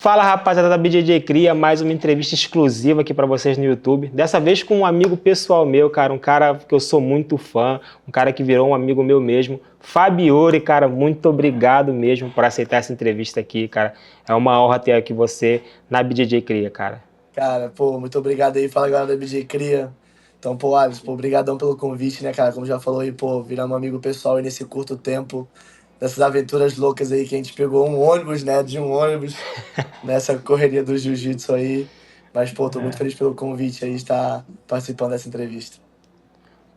Fala, rapaziada da BJJ Cria, mais uma entrevista exclusiva aqui pra vocês no YouTube. Dessa vez com um amigo pessoal meu, cara, um cara que eu sou muito fã, um cara que virou um amigo meu mesmo, Fabiori, cara, muito obrigado mesmo por aceitar essa entrevista aqui, cara. É uma honra ter aqui você na BJJ Cria, cara. Cara, pô, muito obrigado aí. Fala, galera da BJ Cria. Então, pô, Alisson, pô, obrigadão pelo convite, né, cara? Como já falou aí, pô, viramos um amigo pessoal aí nesse curto tempo, dessas aventuras loucas aí que a gente pegou um ônibus, né, de um ônibus, nessa correria do jiu-jitsu aí. Mas, pô, tô muito feliz pelo convite aí de estar participando dessa entrevista.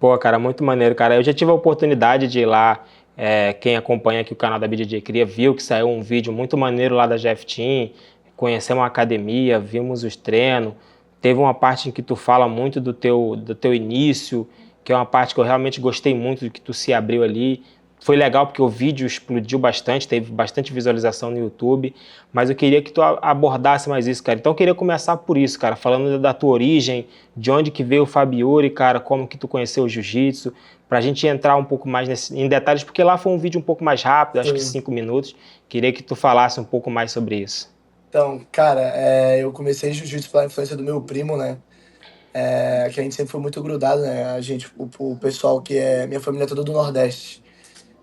Pô, cara, muito maneiro, cara. Eu já tive a oportunidade de ir lá. Quem acompanha aqui o canal da BJJ Cria viu que saiu um vídeo muito maneiro lá da Jeff Team. Conhecemos a academia, vimos os treinos. Teve uma parte em que tu fala muito do teu início, que é uma parte que eu realmente gostei muito do que tu se abriu ali. Foi legal porque o vídeo explodiu bastante, teve bastante visualização no YouTube, mas eu queria que tu abordasse mais isso, cara. Então eu queria começar por isso, cara, falando da tua origem, de onde que veio o Fabiori, cara, como que tu conheceu o jiu-jitsu, pra gente entrar um pouco mais em detalhes, porque lá foi um vídeo um pouco mais rápido, acho que Sim. 5 minutos. Queria que tu falasse um pouco mais sobre isso. Então, cara, eu comecei jiu-jitsu pela influência do meu primo, né? Que a gente sempre foi muito grudado, né? A gente, o pessoal que é. Minha família é toda do Nordeste.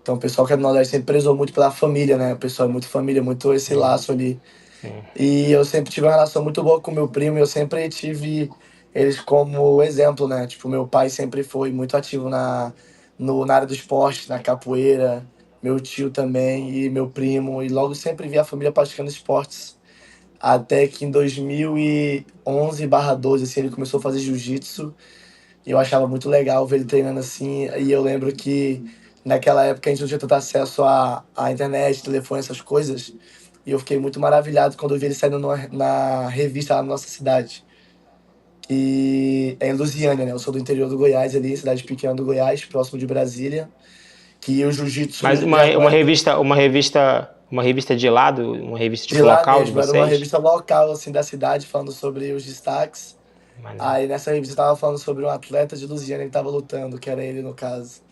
Então, o pessoal que é do Nordeste sempre prezou muito pela família, né? O pessoal é muito família, muito esse Sim, laço ali. sim. E eu sempre tive uma relação muito boa com meu primo e eu sempre tive eles como exemplo, né? Tipo, meu pai sempre foi muito ativo na área do esporte, na capoeira, meu tio também e meu primo. E logo sempre vi a família praticando esportes. Até que em 2011/12, assim, ele começou a fazer jiu-jitsu. E eu achava muito legal ver ele treinando assim. E eu lembro que naquela época a gente não tinha tanto acesso à internet, telefone, essas coisas. E eu fiquei muito maravilhado quando eu vi ele saindo na revista lá na nossa cidade. Que é em Lusiânia, né? Eu sou do interior do Goiás ali, cidade pequena do Goiás, próximo de Brasília. Que o Mas jiu-jitsu uma, já uma agora revista, uma revista, uma revista de lado, uma revista de tipo lá local de mesmo, era uma vocês? revista local assim da cidade falando sobre os destaques. Maneiro. Aí nessa revista tava falando sobre um atleta de Lusiânia que tava lutando, que era ele no caso.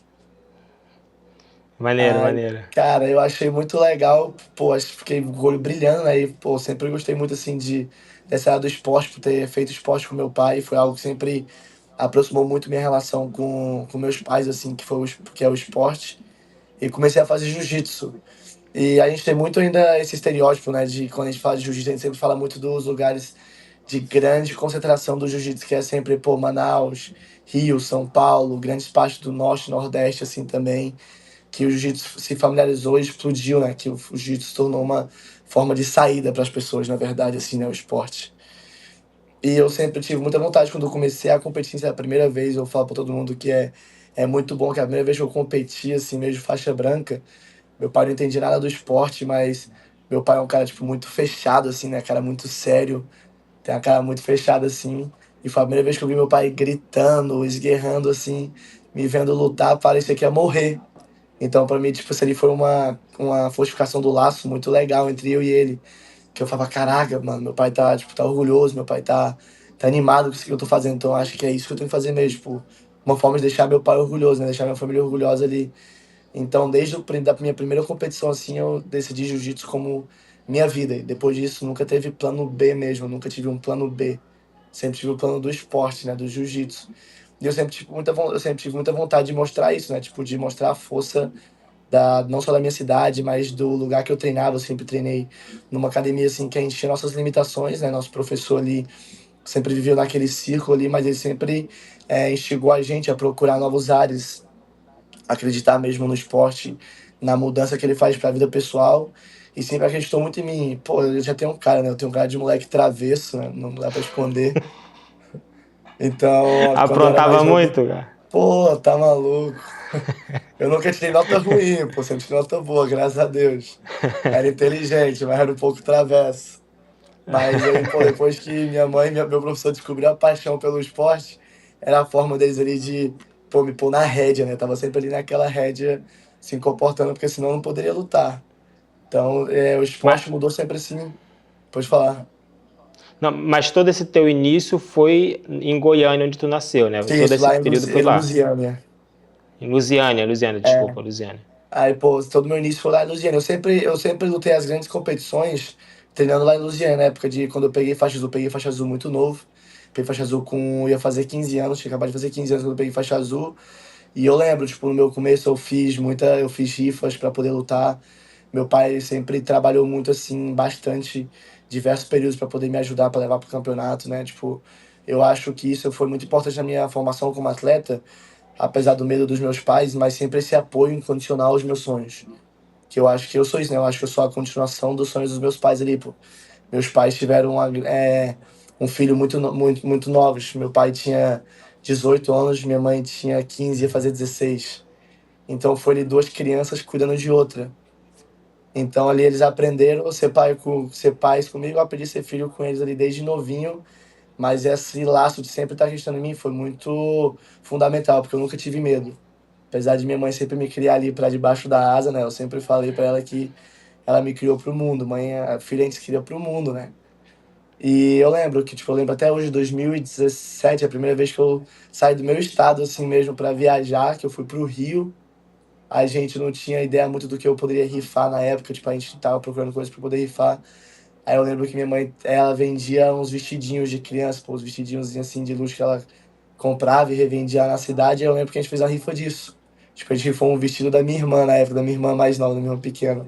Maneiro, Ai, maneiro. cara, eu achei muito legal, pô, fiquei com o olho brilhando, aí, pô, sempre gostei muito, assim, dessa área do esporte, por ter feito esporte com meu pai, foi algo que sempre aproximou muito minha relação com meus pais, assim, que é o esporte, e comecei a fazer jiu-jitsu. E a gente tem muito ainda esse estereótipo, né, de quando a gente fala de jiu-jitsu, a gente sempre fala muito dos lugares de grande concentração do jiu-jitsu, que é sempre, pô, Manaus, Rio, São Paulo, grandes partes do norte e nordeste, assim, também, que o jiu-jitsu se familiarizou e explodiu, né? Que o jiu-jitsu se tornou uma forma de saída para as pessoas, na verdade, assim, né? O esporte. E eu sempre tive muita vontade quando eu comecei a competir, a primeira vez, eu falo para todo mundo que é muito bom, que a primeira vez que eu competi, assim, mesmo faixa branca, meu pai não entendia nada do esporte, mas meu pai é um cara, tipo, muito fechado, assim, né? Cara muito sério, tem uma cara muito fechada, assim. E foi a primeira vez que eu vi meu pai gritando, esguerrando, assim, me vendo lutar, parecia que ia morrer. Então, pra mim, tipo, isso ali foi uma fortificação do laço muito legal entre eu e ele. Que eu falava, caraca, mano, meu pai tá, tipo, tá orgulhoso, meu pai tá animado com isso que eu tô fazendo. Então, acho que é isso que eu tenho que fazer mesmo, tipo, uma forma de deixar meu pai orgulhoso, né? Deixar minha família orgulhosa ali. Então, da minha primeira competição, assim, eu decidi jiu-jitsu como minha vida. E depois disso, nunca teve plano B mesmo, nunca tive um plano B. Sempre tive o plano do esporte, né, do jiu-jitsu. E eu sempre tive muita vontade de mostrar isso, né? Tipo, de mostrar a força não só da minha cidade, mas do lugar que eu treinava. Eu sempre treinei numa academia assim que a gente tinha nossas limitações, né? Nosso professor ali sempre viveu naquele círculo ali, mas ele sempre instigou a gente a procurar novos ares, acreditar mesmo no esporte, na mudança que ele faz para a vida pessoal. E sempre acreditou muito em mim. Pô, eu já tenho um cara, né? Eu tenho um cara de moleque travesso, né? Não dá para esconder. Então, quando eu era mais Aprontava novo, muito, cara. pô, tá maluco. Eu nunca tirei nota ruim, pô, sempre tirei nota boa, graças a Deus. Era inteligente, mas era um pouco travesso. Mas aí, pô, depois que minha mãe e meu professor descobriu a paixão pelo esporte, era a forma deles ali de, pô, me pôr na rédea, né? Tava sempre ali naquela rédea, se comportando, porque senão eu não poderia lutar. Então, o Mas, esporte mudou sempre assim, pode falar. não, mas todo esse teu início foi em Goiânia, onde tu nasceu, né? Todo Isso, esse lá em, período foi Em lá. Lusiânia. Em Lusiânia, É. desculpa, Lusiânia. Aí, pô, todo meu início foi lá em Lusiânia. Eu sempre lutei as grandes competições. treinando lá em Lusiana, na época de quando eu peguei faixa azul muito novo. Peguei faixa azul com, ia fazer 15 anos, tinha acabado de fazer 15 anos quando eu peguei faixa azul. E eu lembro, tipo, no meu começo eu fiz rifas para poder lutar. Meu pai sempre trabalhou muito assim, bastante, diversos períodos para poder me ajudar para levar pro campeonato, né? Tipo, eu acho que isso foi muito importante na minha formação como atleta, apesar do medo dos meus pais, mas sempre esse apoio incondicional aos meus sonhos. Que eu acho que eu sou isso, né? Eu acho que eu sou a continuação dos sonhos dos meus pais ali, pô. Meus pais tiveram um filho muito novos. Meu pai tinha 18 anos, minha mãe tinha 15, ia fazer 16. Então foi ali duas crianças cuidando de outra. Então ali eles aprenderam a ser pais comigo, eu aprendi a ser filho com eles ali desde novinho, mas esse laço de sempre estar acreditando em mim foi muito fundamental, porque eu nunca tive medo. Apesar de minha mãe sempre me criar ali para debaixo da asa, né? Eu sempre falei para ela que ela me criou pro mundo. Mãe, a filha a gente se cria pro mundo, né? E eu lembro que, tipo, eu lembro até hoje, 2017, a primeira vez que eu saí do meu estado, assim mesmo, para viajar, que eu fui pro Rio. A gente não tinha ideia muito do que eu poderia rifar na época, tipo, a gente tava procurando coisas para poder rifar. Aí eu lembro que minha mãe, ela vendia uns vestidinhos de criança, pô, uns vestidinhos assim de luxo que ela comprava e revendia na cidade. Aí eu lembro que a gente fez uma rifa disso. Tipo, a gente rifou um vestido da minha irmã na época, da minha irmã mais nova, da minha irmã pequena.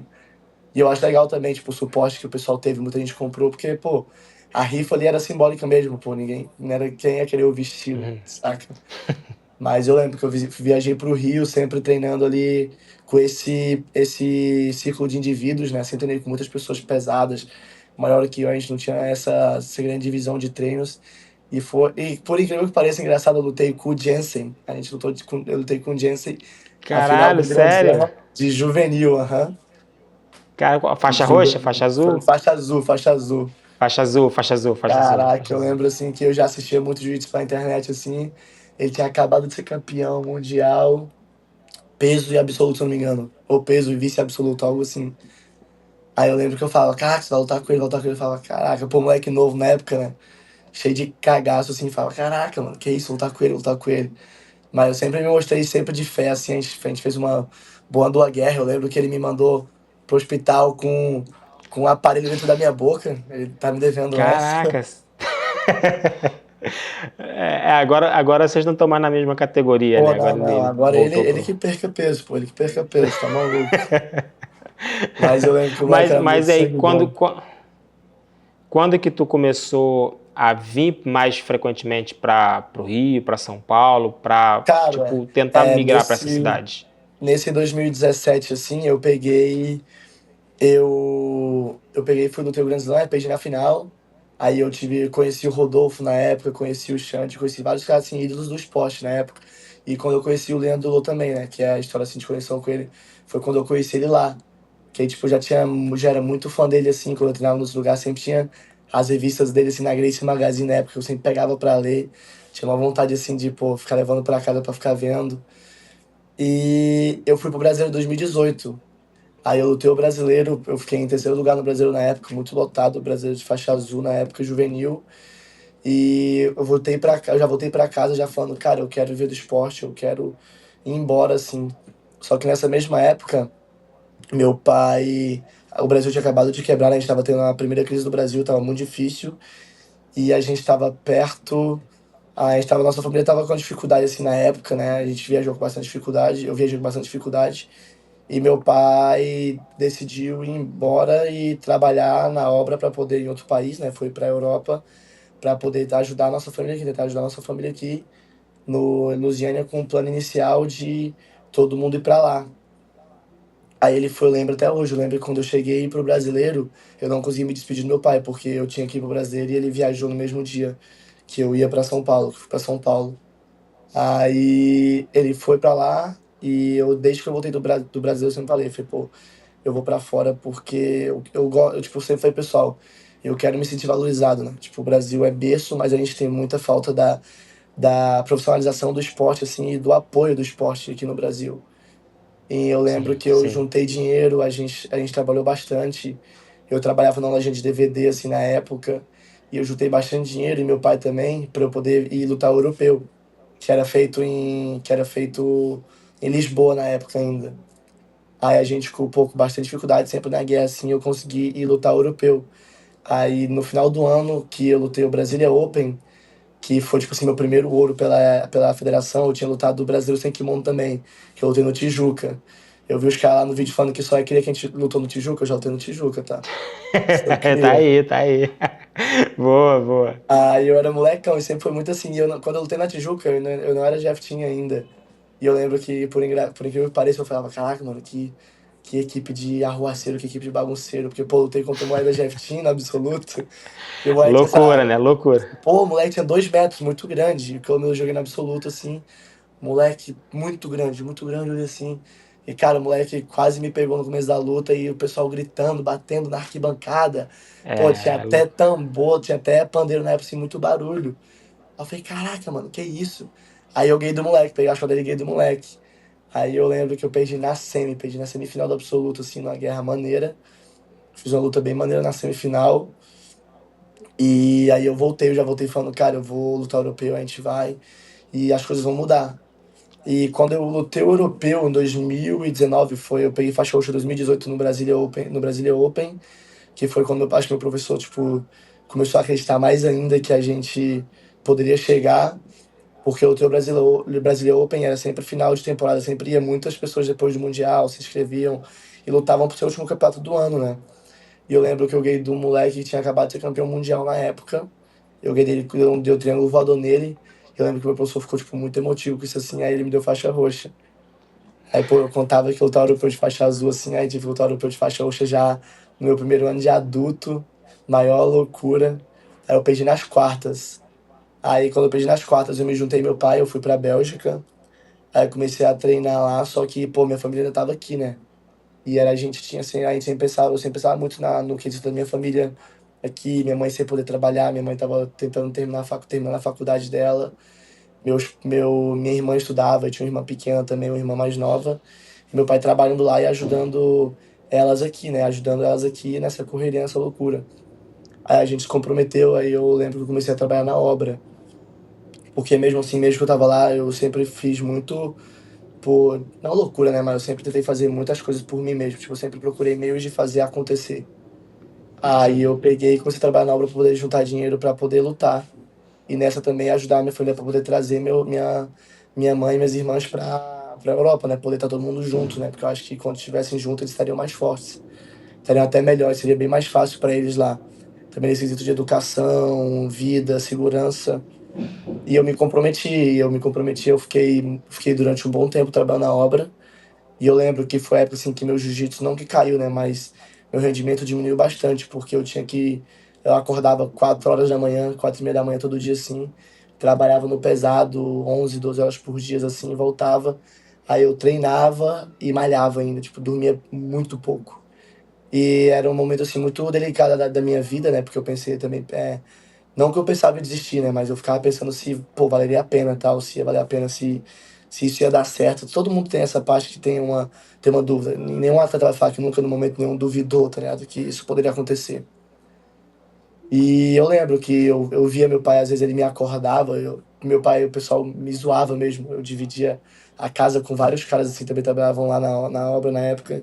E eu acho legal também, tipo, o suporte que o pessoal teve, muita gente comprou, porque, pô, a rifa ali era simbólica mesmo, pô, ninguém, não era quem ia querer o vestido, Uhum. saca? Mas eu lembro que eu viajei pro Rio sempre treinando ali com esse círculo de indivíduos, né? Sempre treinei com muitas pessoas pesadas, maior que eu, a gente não tinha essa grande divisão de treinos. E por incrível que pareça, engraçado, eu lutei com o Jensen. Eu lutei com o Jensen a final Caralho, do Grand sério? Slam de juvenil, aham. Cara, faixa roxa, Juvenil. faixa Foi azul? faixa azul, faixa azul. Faixa azul, faixa azul, faixa azul, Caraca, faixa eu azul. lembro assim que eu já assistia muito jiu-jitsu pela internet assim. Ele tinha acabado de ser campeão mundial, peso e absoluto, se eu não me engano. Ou peso e vice absoluto, algo assim. Aí eu lembro que eu falava, caraca, você vai lutar com ele, vai lutar com ele. Eu falava, caraca, pô, moleque novo na época, né? Cheio de cagaço assim, falava, caraca, mano, que isso, lutar com ele, lutar com ele. Mas eu sempre me mostrei sempre de fé, assim, a gente fez uma boa guerra. Eu lembro que ele me mandou pro hospital com um aparelho dentro da minha boca. Ele tá me devendo essa. Caracas. Agora vocês não estão mais na mesma categoria, né? Pô, Agora não, não. ele Agora ele, voltou ele pro. que perca peso, pô. Ele que perca peso, tá maluco. Mas eu lembro que o moleque Mas, era muito mas aí, sangue bom. quando que tu começou a vir mais frequentemente para o Rio, para São Paulo, para Cara, tipo tentar migrar para essa nesse, cidade? nesse 2017, assim, eu peguei, fui no Rio Grande do Norte, perdi na final. Aí conheci o Rodolfo na época, conheci o Xande, conheci vários caras, assim, ídolos do esporte na época. E quando eu conheci o Leandro Lô também, né, que é a história, assim, de conexão com ele, foi quando eu conheci ele lá. Que aí, tipo, já era muito fã dele, assim, quando eu treinava nos lugares, sempre tinha as revistas dele, assim, na Grace Magazine, na época, eu sempre pegava pra ler. Tinha uma vontade, assim, de, pô, ficar levando pra casa pra ficar vendo. E eu fui pro Brasileiro em 2018. Aí eu lutei o Brasileiro, eu fiquei em terceiro lugar no Brasileiro na época, muito lotado, o Brasileiro de faixa azul na época, juvenil. E eu já voltei pra casa já falando, cara, eu quero viver do esporte, eu quero ir embora, assim. Só que nessa mesma época, meu pai, o Brasil tinha acabado de quebrar, né? A gente estava tendo a primeira crise do Brasil, estava muito difícil. E a gente estava perto, nossa família estava com dificuldade assim na época, né? A gente viajou com bastante dificuldade, eu viajei com bastante dificuldade. E meu pai decidiu ir embora e trabalhar na obra para poder ir em outro país, né? Foi para a Europa para poder ajudar a nossa família aqui, tentar ajudar a nossa família aqui no em Lusiânia com o plano inicial de todo mundo ir para lá. Aí ele foi, eu lembro até hoje, eu lembro que quando eu cheguei pro Brasileiro, eu não consegui me despedir do meu pai, porque eu tinha que ir pro Brasileiro e ele viajou no mesmo dia que eu ia para São Paulo, que eu fui para São Paulo. Aí ele foi para lá e eu, desde que eu voltei do Brasil, eu sempre falei, pô, eu vou para fora porque tipo, sempre falei, pessoal, eu quero me sentir valorizado, né? Tipo, o Brasil é berço, mas a gente tem muita falta da profissionalização do esporte, assim, e do apoio do esporte aqui no Brasil. E eu lembro Sim, que eu sim. juntei dinheiro, a gente trabalhou bastante. Eu trabalhava na loja de DVD, assim, na época, e eu juntei bastante dinheiro, e meu pai também, para eu poder ir lutar o europeu, que era feito em Lisboa na época ainda. Aí a gente, com um pouco, bastante dificuldade, sempre na guerra, assim, eu consegui ir lutar o europeu. Aí no final do ano que eu lutei o Brasília Open, que foi, tipo assim, meu primeiro ouro pela federação. Eu tinha lutado do Brasil sem kimono também, que eu lutei no Tijuca. Eu vi os caras lá no vídeo falando que só queria que a gente lutou no Tijuca, eu já lutei no Tijuca, tá? Só Tá cria. aí, tá aí. Boa, boa. Aí eu era molecão e sempre foi muito assim. Quando eu lutei na Tijuca, eu não era Jeftinho ainda. E eu lembro que, por incrível que pareça, eu falava, caraca, mano, que equipe de arruaceiro, que equipe de bagunceiro. Porque, pô, eu lutei contra o Moeda Jeftinho no absoluto. E o moleque tinha, sei Loucura, lá, né? Loucura. pô, o moleque tinha 2 metros, muito grande. E quando eu joguei no absoluto, assim, moleque muito grande, olha assim. E, cara, o moleque quase me pegou no começo da luta e o pessoal gritando, batendo na arquibancada. Pô, tinha É, até tambor, tinha até pandeiro na época, assim, muito barulho. Aí eu falei, caraca, mano, que isso? Aí eu ganhei do moleque, peguei a chave dele e ganhei do moleque. Aí eu lembro que eu perdi na semifinal do absoluto, assim, numa guerra maneira. Fiz uma luta bem maneira na semifinal. E aí eu já voltei falando, cara, eu vou lutar europeu, a gente vai. E as coisas vão mudar. E quando eu lutei o europeu em 2019, eu peguei faixa roxa em 2018 no Brasília Open, que foi quando acho que meu professor, tipo, começou a acreditar mais ainda que a gente poderia chegar, porque o Brasília Open era sempre final de temporada, sempre ia muitas pessoas depois do Mundial, se inscreviam e lutavam pro seu último campeonato do ano, né? E eu lembro que eu ganhei de um moleque que tinha acabado de ser campeão mundial na época. Eu ganhei dele, deu triângulo voador nele. Eu lembro que meu professor ficou, tipo, muito emotivo com isso assim, aí ele me deu faixa roxa. Aí, pô, eu contava que eu lutava europeu de faixa azul, assim, aí tive que lutar europeu de faixa roxa já no meu primeiro ano de adulto, maior loucura. Aí eu perdi nas quartas. Aí, quando eu perdi nas quartas, eu me juntei ao meu pai, eu fui pra Bélgica. Aí eu comecei a treinar lá, só que, pô, minha família ainda tava aqui, né? E era, a gente tinha, assim, a gente sempre pensava, eu sempre pensava muito no quesito da minha família aqui, minha mãe sem poder trabalhar, minha mãe tava tentando terminar a faculdade dela. Minha irmã estudava, eu tinha uma irmã pequena também, uma irmã mais nova. E meu pai trabalhando lá e ajudando elas aqui, né? Ajudando elas aqui nessa correria, nessa loucura. Aí a gente se comprometeu, aí eu lembro que eu comecei a trabalhar na obra. Porque mesmo assim, mesmo que eu tava lá, eu sempre fiz muito por... Não loucura, né? Mas eu sempre tentei fazer muitas coisas por mim mesmo. Tipo, eu sempre procurei meios de fazer acontecer. Aí Sim. eu peguei e comecei a trabalhar na obra para poder juntar dinheiro para poder lutar. E nessa também ajudar a minha família para poder trazer minha mãe e minhas irmãs para Europa, né? Poder estar todo mundo junto, né? Porque eu acho que quando estivessem juntos eles estariam mais fortes. Estariam até melhores, seria bem mais fácil para eles lá. Também nesse quesito de educação, vida, segurança. E eu fiquei durante um bom tempo trabalhando na obra. E eu lembro que foi a época assim que meu jiu-jitsu não que caiu, né, mas meu rendimento diminuiu bastante, porque eu acordava 4 horas da manhã, 4:30 da manhã todo dia assim, trabalhava no pesado 11, 12 horas por dia assim, e voltava. Aí eu treinava e malhava ainda, tipo, dormia muito pouco. E era um momento assim muito delicado da minha vida, né, porque eu pensei também, não que eu pensava em desistir, né? Mas eu ficava pensando se, pô, valeria a pena, tal, se ia valer a pena, se isso ia dar certo. Todo mundo tem essa parte que tem uma dúvida. Nenhum atleta vai falar que nunca, no momento nenhum, duvidou, tá ligado? Que isso poderia acontecer. E eu lembro que eu via meu pai, às vezes ele me acordava, meu pai, o pessoal me zoava mesmo. Eu dividia a casa com vários caras assim, também trabalhavam lá na obra na época.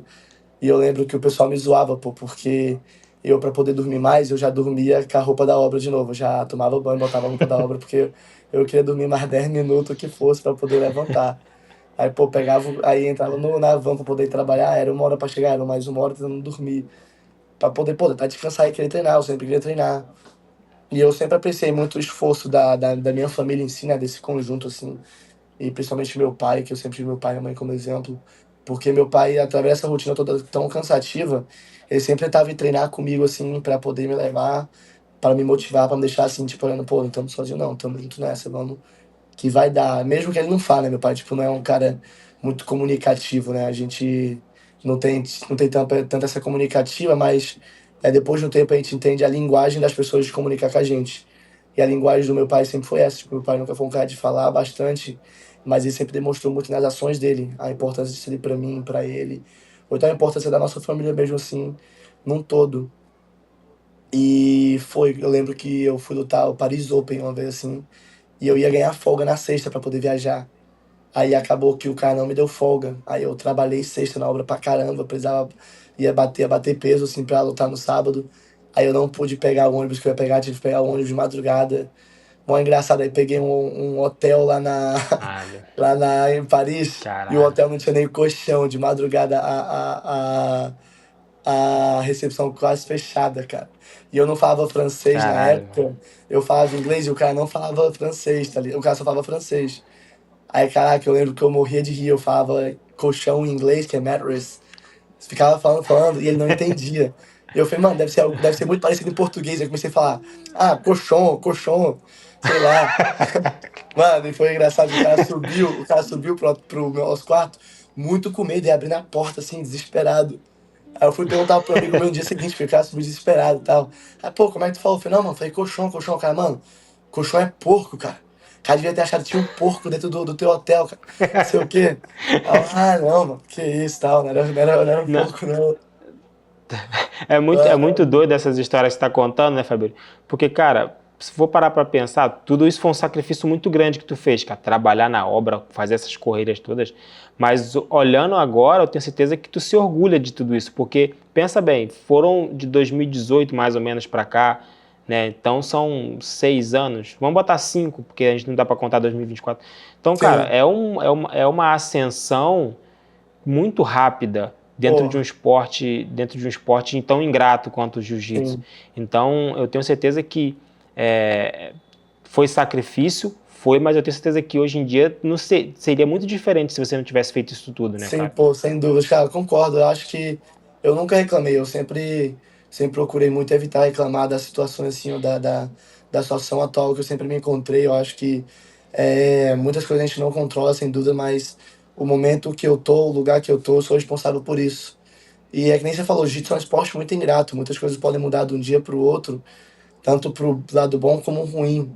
E eu lembro que o pessoal me zoava, pô, porque eu, pra poder dormir mais, eu já dormia com a roupa da obra de novo. Eu já tomava banho, botava a roupa da obra, porque eu queria dormir mais 10 minutos que fosse pra poder levantar. Aí, pô, aí entrava na van pra poder ir trabalhar, era 1 hora pra chegar, era mais 1 hora tentando dormir. Pra poder, pô, tentar descansar e querer treinar, eu sempre queria treinar. E eu sempre apreciei muito o esforço da minha família em si, né, desse conjunto, assim, e principalmente meu pai, que eu sempre tive meu pai e minha mãe como exemplo, porque meu pai, através dessa rotina toda tão cansativa, ele sempre tentava ir treinar comigo, assim, para poder me levar, para me motivar, para me deixar, assim, tipo, olhando, pô, não estamos sozinhos não, estamos juntos nessa, vamos, que vai dar. Mesmo que ele não fale, né, meu pai, tipo, não é um cara muito comunicativo, né, a gente não tem tanta essa comunicativa, mas depois de um tempo a gente entende a linguagem das pessoas de comunicar com a gente. E a linguagem do meu pai sempre foi essa. Tipo, meu pai nunca foi um cara de falar bastante, mas ele sempre demonstrou muito nas ações dele a importância disso ali para mim, para ele. Ou então a importância da nossa família mesmo assim, num todo. Eu lembro que eu fui lutar o Paris Open uma vez assim, e eu ia ganhar folga na sexta para poder viajar. Aí acabou que o cara não me deu folga. Aí eu trabalhei sexta na obra pra caramba, precisava ia bater peso assim para lutar no sábado. Aí eu não pude pegar o ônibus que eu ia pegar, tive que pegar o ônibus de madrugada. Mó engraçado, aí peguei um hotel lá Ah, meu. em Paris, e o Caralho. hotel não tinha nem colchão, de madrugada a recepção quase fechada, cara. E eu não falava francês na Caralho, mano. época, eu falava inglês e o cara não falava francês, tá ligado? O cara só falava francês. Aí, caraca, eu lembro que eu morria de rir, eu falava colchão em inglês, que é mattress. Ficava falando, e ele não entendia. E eu falei, mano, deve ser muito parecido em português. Aí eu comecei a falar, colchão, sei lá. Mano, e foi engraçado, o cara subiu pro meu nosso quarto, muito com medo, e abrindo a porta, assim, desesperado. Aí eu fui perguntar pro amigo meu no dia seguinte, porque o cara subiu desesperado e tal. Aí, pô, como é que tu falou? Eu falei, não, mano, falei colchão. O cara, mano, colchão é porco, cara. O cara devia ter achado que tinha um porco dentro do teu hotel, cara. Sei o quê. Aí eu, ah, não, mano, que isso, tal, não era um Não, porco, não. é Ah, muito doido essas histórias que você está contando, né, Fabrício? Porque, cara, se for parar para pensar, tudo isso foi um sacrifício muito grande que tu fez, cara. Trabalhar na obra, fazer essas correiras todas. Mas olhando agora, eu tenho certeza que tu se orgulha de tudo isso. Porque, pensa bem, foram de 2018 mais ou menos para cá, né? Então são 6 anos. Vamos botar 5, porque a gente não dá para contar 2024. Então, cara, sim, é uma ascensão muito rápida pô, dentro de um esporte tão ingrato quanto o jiu-jitsu. sim. Então, eu tenho certeza que foi sacrifício, foi, mas eu tenho certeza que hoje em dia não seria muito diferente se você não tivesse feito isso tudo, né, Sim, cara? pô, sem dúvidas, cara, eu concordo. Eu acho que eu nunca reclamei, sempre procurei muito evitar reclamar das situações assim, ou da situação atual que eu sempre me encontrei. Eu acho que muitas coisas a gente não controla, sem dúvida, mas o momento que eu tô, o lugar que eu tô, eu sou responsável por isso. E é que nem você falou, jiu-jitsu é um esporte muito ingrato, muitas coisas podem mudar de um dia para o outro, tanto pro lado bom como ruim.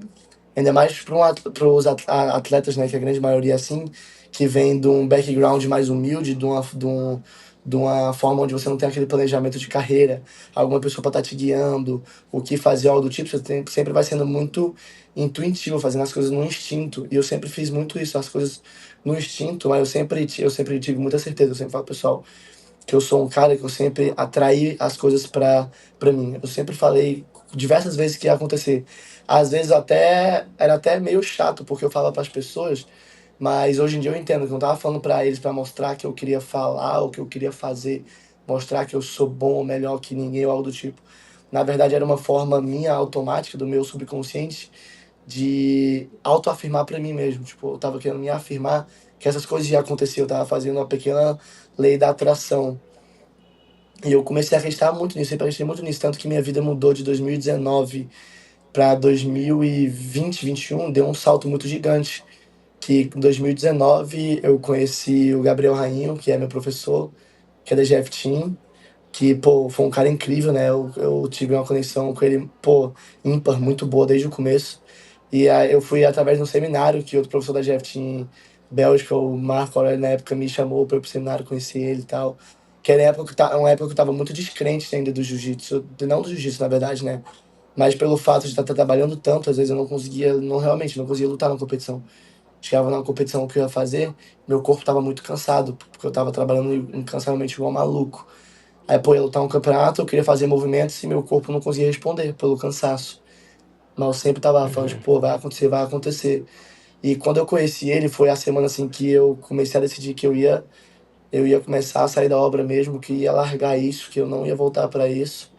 Ainda mais para os atletas, né, que a grande maioria é assim, que vem de um background mais humilde, de uma forma onde você não tem aquele planejamento de carreira, alguma pessoa para estar te guiando, o que fazer, algo do tipo, sempre vai sendo muito intuitivo, fazendo as coisas no instinto. E eu sempre fiz muito isso, as coisas no instinto, mas eu sempre tive muita certeza. Eu sempre falo, pessoal, que eu sou um cara que eu sempre atraí as coisas para mim. Eu sempre falei diversas vezes que ia acontecer. Às vezes até era até meio chato porque eu falava para as pessoas, mas hoje em dia eu entendo que eu não tava falando para eles para mostrar que eu queria falar ou que eu queria fazer, mostrar que eu sou bom ou melhor que ninguém ou algo do tipo. Na verdade era uma forma minha automática do meu subconsciente de autoafirmar para mim mesmo. Tipo, eu tava querendo me afirmar que essas coisas iam acontecer, eu tava fazendo uma pequena lei da atração. E eu comecei a acreditar muito nisso, sempre acreditei muito nisso, tanto que minha vida mudou de 2019 para 2020, 21, deu um salto muito gigante. Que em 2019 eu conheci o Gabriel Rainho, que é meu professor, que é da GF Team, que, pô, foi um cara incrível, né? Eu tive uma conexão com ele, pô, ímpar, muito boa desde o começo. E aí eu fui através de um seminário que outro professor da GF Team Bélgica, o Marco Aurélio, na época me chamou para ir pro seminário, conhecer ele e tal. Que era uma época que eu tava muito descrente ainda do jiu-jitsu, não do jiu-jitsu, na verdade, né? Mas pelo fato de estar trabalhando tanto, às vezes eu não conseguia, não realmente, não conseguia lutar na competição. Chegava na competição que eu ia fazer, meu corpo tava muito cansado, porque eu tava trabalhando incansavelmente igual maluco. Aí, pô, eu ia lutar um campeonato, eu queria fazer movimentos e meu corpo não conseguia responder pelo cansaço. Mas eu sempre tava falando, tipo, Uhum. pô, vai acontecer, vai acontecer. E quando eu conheci ele, foi a semana assim que eu comecei a decidir que eu ia começar a sair da obra mesmo, que ia largar isso, que eu não ia voltar para isso.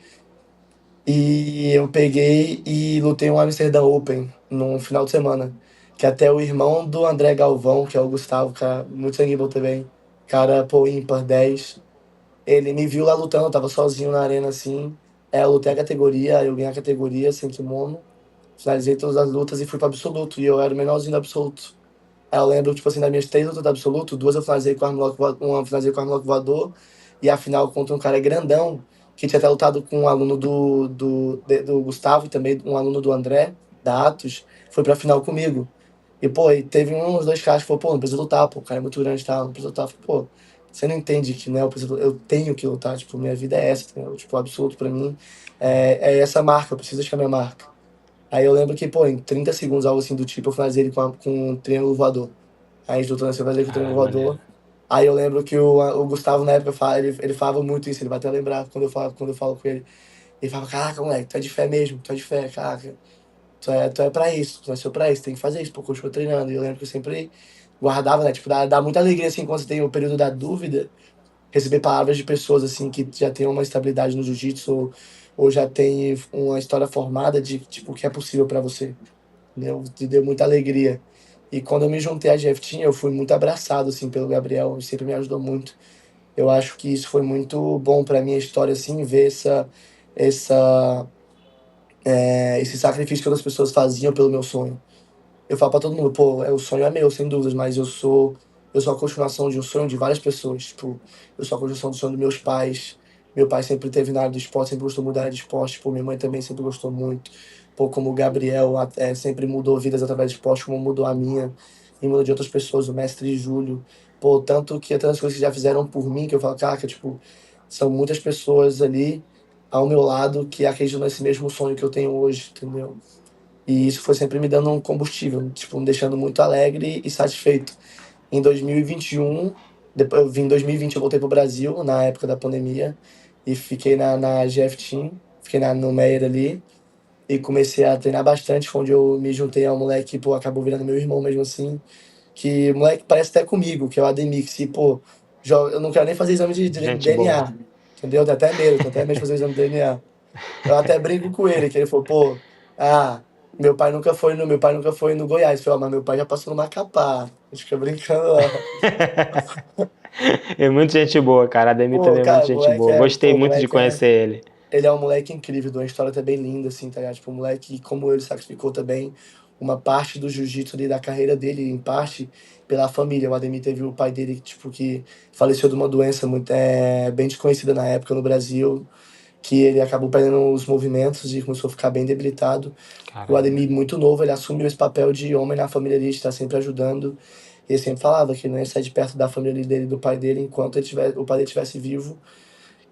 E eu peguei e lutei um Amsterdã Open num final de semana. Que até o irmão do André Galvão, que é o Gustavo, cara, muito sangue bom também. Cara, pô, ímpar 10. Ele me viu lá lutando, eu tava sozinho na arena assim. Eu lutei a categoria, eu ganhei a categoria sem kimono. Finalizei todas as lutas e fui pro absoluto. E eu era o menorzinho do absoluto. Aí eu lembro, tipo assim, das minhas 3 lutas do absoluto, duas eu finalizei com armlock voador, uma eu finalizei com armlock voador. E a final contra um cara grandão, que tinha até lutado com um aluno do Gustavo e também um aluno do André, da Atos. Foi pra final comigo. E, pô, e teve uns dois caras que falaram, pô, não precisa lutar, pô, o cara é muito grande e tal, não precisa lutar. Eu falei, pô, você não entende que, né, eu tenho que lutar, tipo, minha vida é essa, entendeu? Tipo, o absoluto pra mim é essa marca, eu preciso achar minha marca. Aí eu lembro que, pô, em 30 segundos, algo assim do tipo, eu finalizei ele com um triângulo voador. Aí a gente lutou nessa finalizei com o triângulo Ah, maneiro. voador. Aí eu lembro que o Gustavo, na época, ele falava muito isso, ele vai até lembrar quando eu falo com ele. Ele falava, caraca, moleque, tu é de fé mesmo, tu é de fé, caraca. Tu é pra isso, tu nasceu pra isso, tem que fazer isso, pô, continua treinando. E eu lembro que eu sempre guardava, né? Tipo, dá muita alegria, assim, quando você tem o período da dúvida, receber palavras de pessoas, assim, que já tem uma estabilidade no jiu-jitsu ou já tem uma história formada de, tipo, o que é possível pra você. Entendeu? Te deu muita alegria. E quando eu me juntei à GF Team, eu fui muito abraçado, assim, pelo Gabriel, ele sempre me ajudou muito. Eu acho que isso foi muito bom pra minha história, assim, ver essa, esse sacrifício que outras pessoas faziam pelo meu sonho. Eu falo pra todo mundo, pô, o sonho é meu, sem dúvidas, mas eu sou a continuação de um sonho de várias pessoas. Tipo, eu sou a continuação do sonho dos meus pais. Meu pai sempre teve na área do esporte, sempre gostou muito da área de esporte. Pô, minha mãe também sempre gostou muito. Pô, como o Gabriel sempre mudou vidas através do esporte, como mudou a minha. E mudou de outras pessoas, o mestre Júlio. Pô, tanto que até as coisas que já fizeram por mim, que eu falo, cara, tipo, são muitas pessoas ali ao meu lado que acreditam nesse mesmo sonho que eu tenho hoje, entendeu? E isso foi sempre me dando um combustível, tipo, me deixando muito alegre e satisfeito. Em 2021, depois eu vim em 2020, eu voltei pro Brasil, na época da pandemia, e fiquei na GF Team, fiquei no Meyer ali, e comecei a treinar bastante, foi onde eu me juntei a um moleque, pô, acabou virando meu irmão mesmo assim, que o moleque parece até comigo, que é o Ademir, que se, pô, eu não quero nem fazer exame de Gente boa. DNA, entendeu? Tenho até medo de fazer exame de DNA. Eu até brinco com ele, que ele falou, pô, meu pai nunca foi no Goiás. Eu falei, ó, mas meu pai já passou no Macapá. A gente fica brincando lá. É muito gente boa, cara. Ademir Pô, também é muito cara, gente boa. Gostei muito de conhecer ele. ele é um moleque incrível, de uma história até bem linda, assim, tá ligado? Tipo, um moleque, como ele sacrificou também uma parte do jiu-jitsu ali, da carreira dele, em parte, pela família. O Ademir teve o pai dele, tipo, que faleceu de uma doença muito, bem desconhecida na época no Brasil, que ele acabou perdendo os movimentos e começou a ficar bem debilitado. O Caramba. Ademir, muito novo, ele assumiu esse papel de homem na família ali, de estar sempre ajudando. Ele sempre falava que não ia sair de perto da família dele, do pai dele, enquanto o pai dele estivesse vivo.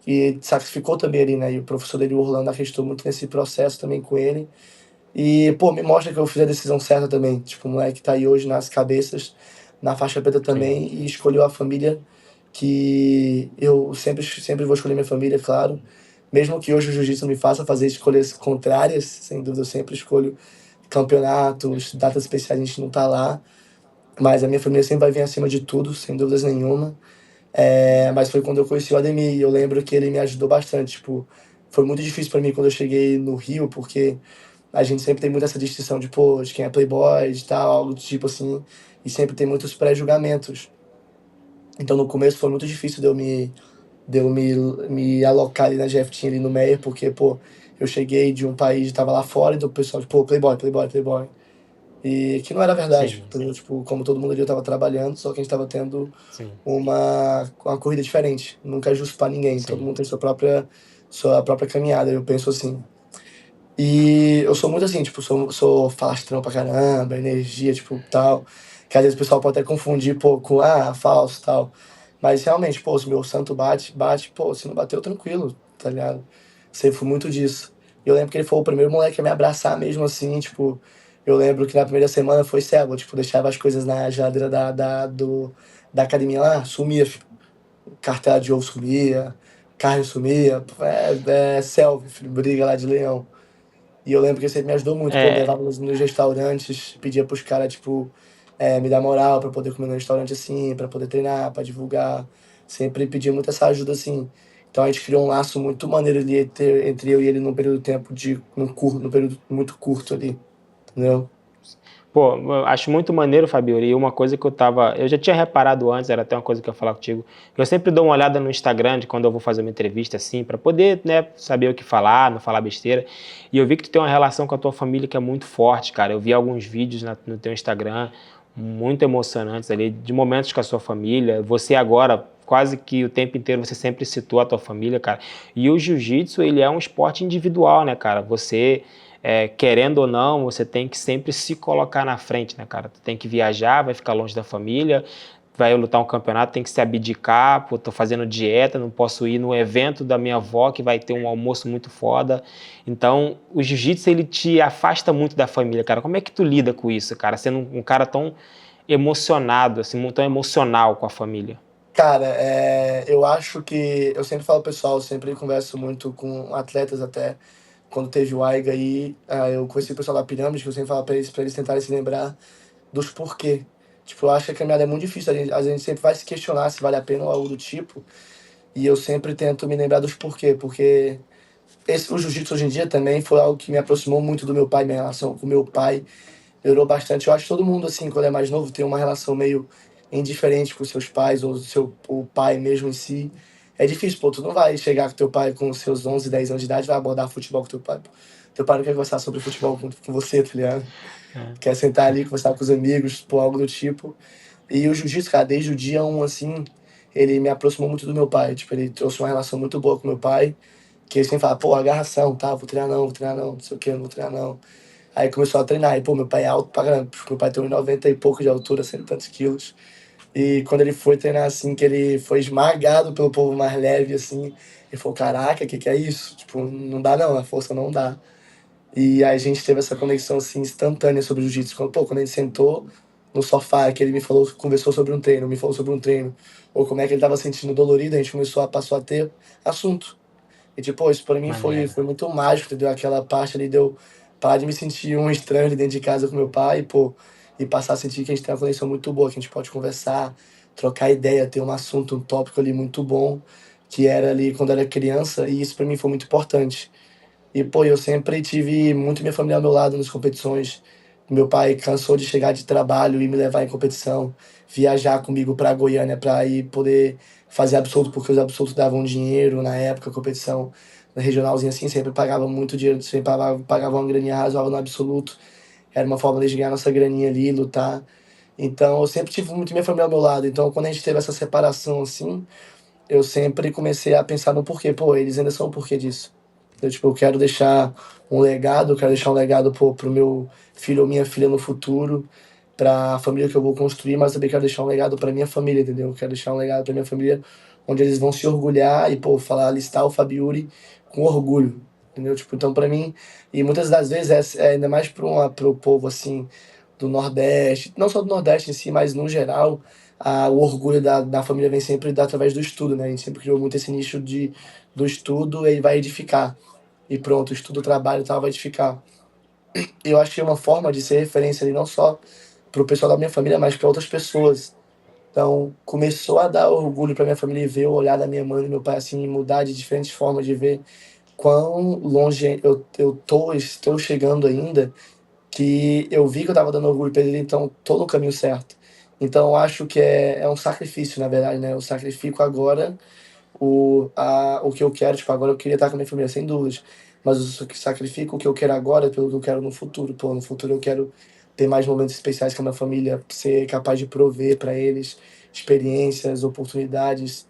E ele sacrificou também ali, né? E o professor dele, o Orlando, acreditou muito nesse processo também com ele. E, pô, me mostra que eu fiz a decisão certa também. Tipo, o moleque tá aí hoje nas cabeças, na faixa preta Sim. também, e escolheu a família que eu sempre vou escolher minha família, claro. Mesmo que hoje o jiu-jitsu me faça fazer escolhas contrárias, sem dúvida eu sempre escolho campeonatos, datas especiais, a gente não tá lá. Mas a minha família sempre vai vir acima de tudo, sem dúvidas nenhuma. Mas foi quando eu conheci o Ademir, e eu lembro que ele me ajudou bastante. Tipo, foi muito difícil para mim quando eu cheguei no Rio, porque a gente sempre tem muito essa distinção de, pô, de quem é playboy, de tal, algo do tipo assim, e sempre tem muitos pré-julgamentos. Então no começo foi muito difícil me alocar ali na GF ali no Meyer, porque, pô, eu cheguei de um país, tava lá fora, e do pessoal, tipo, pô, playboy, playboy, playboy. E que não era verdade, Sim, entendeu? Tipo, como todo mundo ali eu tava trabalhando, só que a gente tava tendo sim, uma corrida diferente. Nunca é justo pra ninguém, todo sim. mundo tem sua própria caminhada, eu penso assim. E eu sou muito assim, tipo, sou falastrão pra caramba, energia, tipo, tal. Que às vezes o pessoal pode até confundir, pô, com, falso, tal. Mas realmente, pô, se meu santo bate, pô, se não bateu, tranquilo, tá ligado? Sempre fui muito disso. E eu lembro que ele foi o primeiro moleque a me abraçar mesmo assim, tipo, eu lembro que na primeira semana foi cego, tipo, deixava as coisas na geladeira da academia lá, sumia, filho. Cartela de ovo sumia, carne sumia, selfie, filho, briga lá de leão. E eu lembro que você me ajudou muito, pô, me É, levava nos restaurantes, pedia pros caras, tipo, me dar moral pra poder comer no restaurante assim, pra poder treinar, pra divulgar. Sempre pedia muito essa ajuda assim. Então a gente criou um laço muito maneiro ali entre eu e ele num período de tempo num período muito curto ali, entendeu? pô, eu acho muito maneiro, Fabio. E uma coisa que eu já tinha reparado antes, era até uma coisa que eu ia falar contigo. Eu sempre dou uma olhada no Instagram de quando eu vou fazer uma entrevista assim, para poder, né, saber o que falar, não falar besteira. E eu vi que tu tem uma relação com a tua família que é muito forte, cara. Eu vi alguns vídeos no teu Instagram muito emocionantes ali, de momentos com a sua família. Você agora, quase que o tempo inteiro, você sempre citou a tua família, cara. E o jiu-jitsu, ele é um esporte individual, né, cara? Querendo ou não, você tem que sempre se colocar na frente, né, cara? Tu tem que viajar, vai ficar longe da família, vai lutar um campeonato, tem que se abdicar, pô, tô fazendo dieta, não posso ir no evento da minha avó que vai ter um almoço muito foda. Então, o jiu-jitsu, ele te afasta muito da família, cara. Como é que tu lida com isso, cara? Sendo um cara tão emocionado, assim, tão emocional com a família. Cara, eu acho que eu sempre falo pro pessoal, eu sempre converso muito com atletas até. Quando teve o AIGA aí, eu conheci o pessoal da pirâmide, que eu sempre falo pra eles tentarem se lembrar dos porquê. Tipo, eu acho que a caminhada é muito difícil, a gente sempre vai se questionar se vale a pena ou algo do tipo, e eu sempre tento me lembrar dos porquê, porque o jiu-jitsu hoje em dia também foi algo que me aproximou muito do meu pai, minha relação com meu pai melhorou bastante. Eu acho que todo mundo, assim, quando é mais novo, tem uma relação meio indiferente com seus pais, ou o pai mesmo em si. É difícil, pô, tu não vai chegar com teu pai com seus 11 10 anos de idade e vai abordar futebol com teu pai, pô. Teu pai não quer conversar sobre futebol com você, tá ligado? Quer sentar ali, conversar com os amigos, pô, algo do tipo. E o jiu-jitsu, cara, desde o dia um, assim, ele me aproximou muito do meu pai. Tipo, ele trouxe uma relação muito boa com meu pai, que ele sempre fala, pô, agarração, tá, vou treinar não, não sei o que, não vou treinar não. Aí começou a treinar, e pô, meu pai é alto pra caramba, meu pai tem uns 90 e pouco de altura, cento e tantos quilos. E quando ele foi treinar assim, que ele foi esmagado pelo povo mais leve, assim, ele falou, caraca, que é isso? Tipo, não dá não, a força não dá. E aí a gente teve essa conexão, assim, instantânea sobre o jiu-jitsu. Quando a gente sentou no sofá, que ele me falou, conversou sobre um treino, me falou sobre um treino, ou como é que ele tava sentindo dolorido, a gente passou a ter assunto. E, tipo, isso pra mim Maneiro. foi muito mágico, entendeu? Aquela parte ali deu parar de me sentir um estranho ali dentro de casa com meu pai, pô, e passar a sentir que a gente tem uma conexão muito boa, que a gente pode conversar, trocar ideia, ter um assunto, um tópico ali muito bom, que era ali quando eu era criança, e isso pra mim foi muito importante. E, pô, eu sempre tive muito minha família ao meu lado nas competições. Meu pai cansou de chegar de trabalho e me levar em competição, viajar comigo para Goiânia para ir poder fazer absoluto, porque os absolutos davam dinheiro na época, a competição regionalzinha assim, sempre pagava muito dinheiro, sempre pagava uma graninha razoável no absoluto. Era uma forma de ganhar nossa graninha ali, lutar. Então, eu sempre tive muito minha família ao meu lado. Então, quando a gente teve essa separação assim, eu sempre comecei a pensar no porquê. Pô, eles ainda são o porquê disso. Eu quero deixar um legado, eu quero deixar um legado pro meu filho ou minha filha no futuro, pra família que eu vou construir, mas também quero deixar um legado pra minha família, entendeu? Eu quero deixar um legado pra minha família onde eles vão se orgulhar e, pô, falar, listar o Fabiuri com orgulho, entendeu? Tipo, então pra mim, e muitas das vezes é ainda mais pro povo, assim, do Nordeste, não só do Nordeste em si, mas no geral, o orgulho da família vem sempre através do estudo, né? A gente sempre criou muito esse nicho do estudo, ele vai edificar. E pronto, o estudo, o trabalho e tal vai edificar. E eu acho que é uma forma de ser referência ali, não só para o pessoal da minha família, mas para outras pessoas. Então, começou a dar orgulho para minha família e ver o olhar da minha mãe e do meu pai, assim, mudar de diferentes formas de ver quão longe estou chegando ainda, que eu vi que eu estava dando orgulho para ele, então tô no caminho certo. Então, eu acho que é um sacrifício, na verdade, né? Eu sacrifico agora o que eu quero, tipo, agora eu queria estar com a minha família, sem dúvidas. Mas eu sacrifico o que eu quero agora pelo que eu quero no futuro. Pô, no futuro eu quero ter mais momentos especiais com a minha família, ser capaz de prover para eles experiências, oportunidades,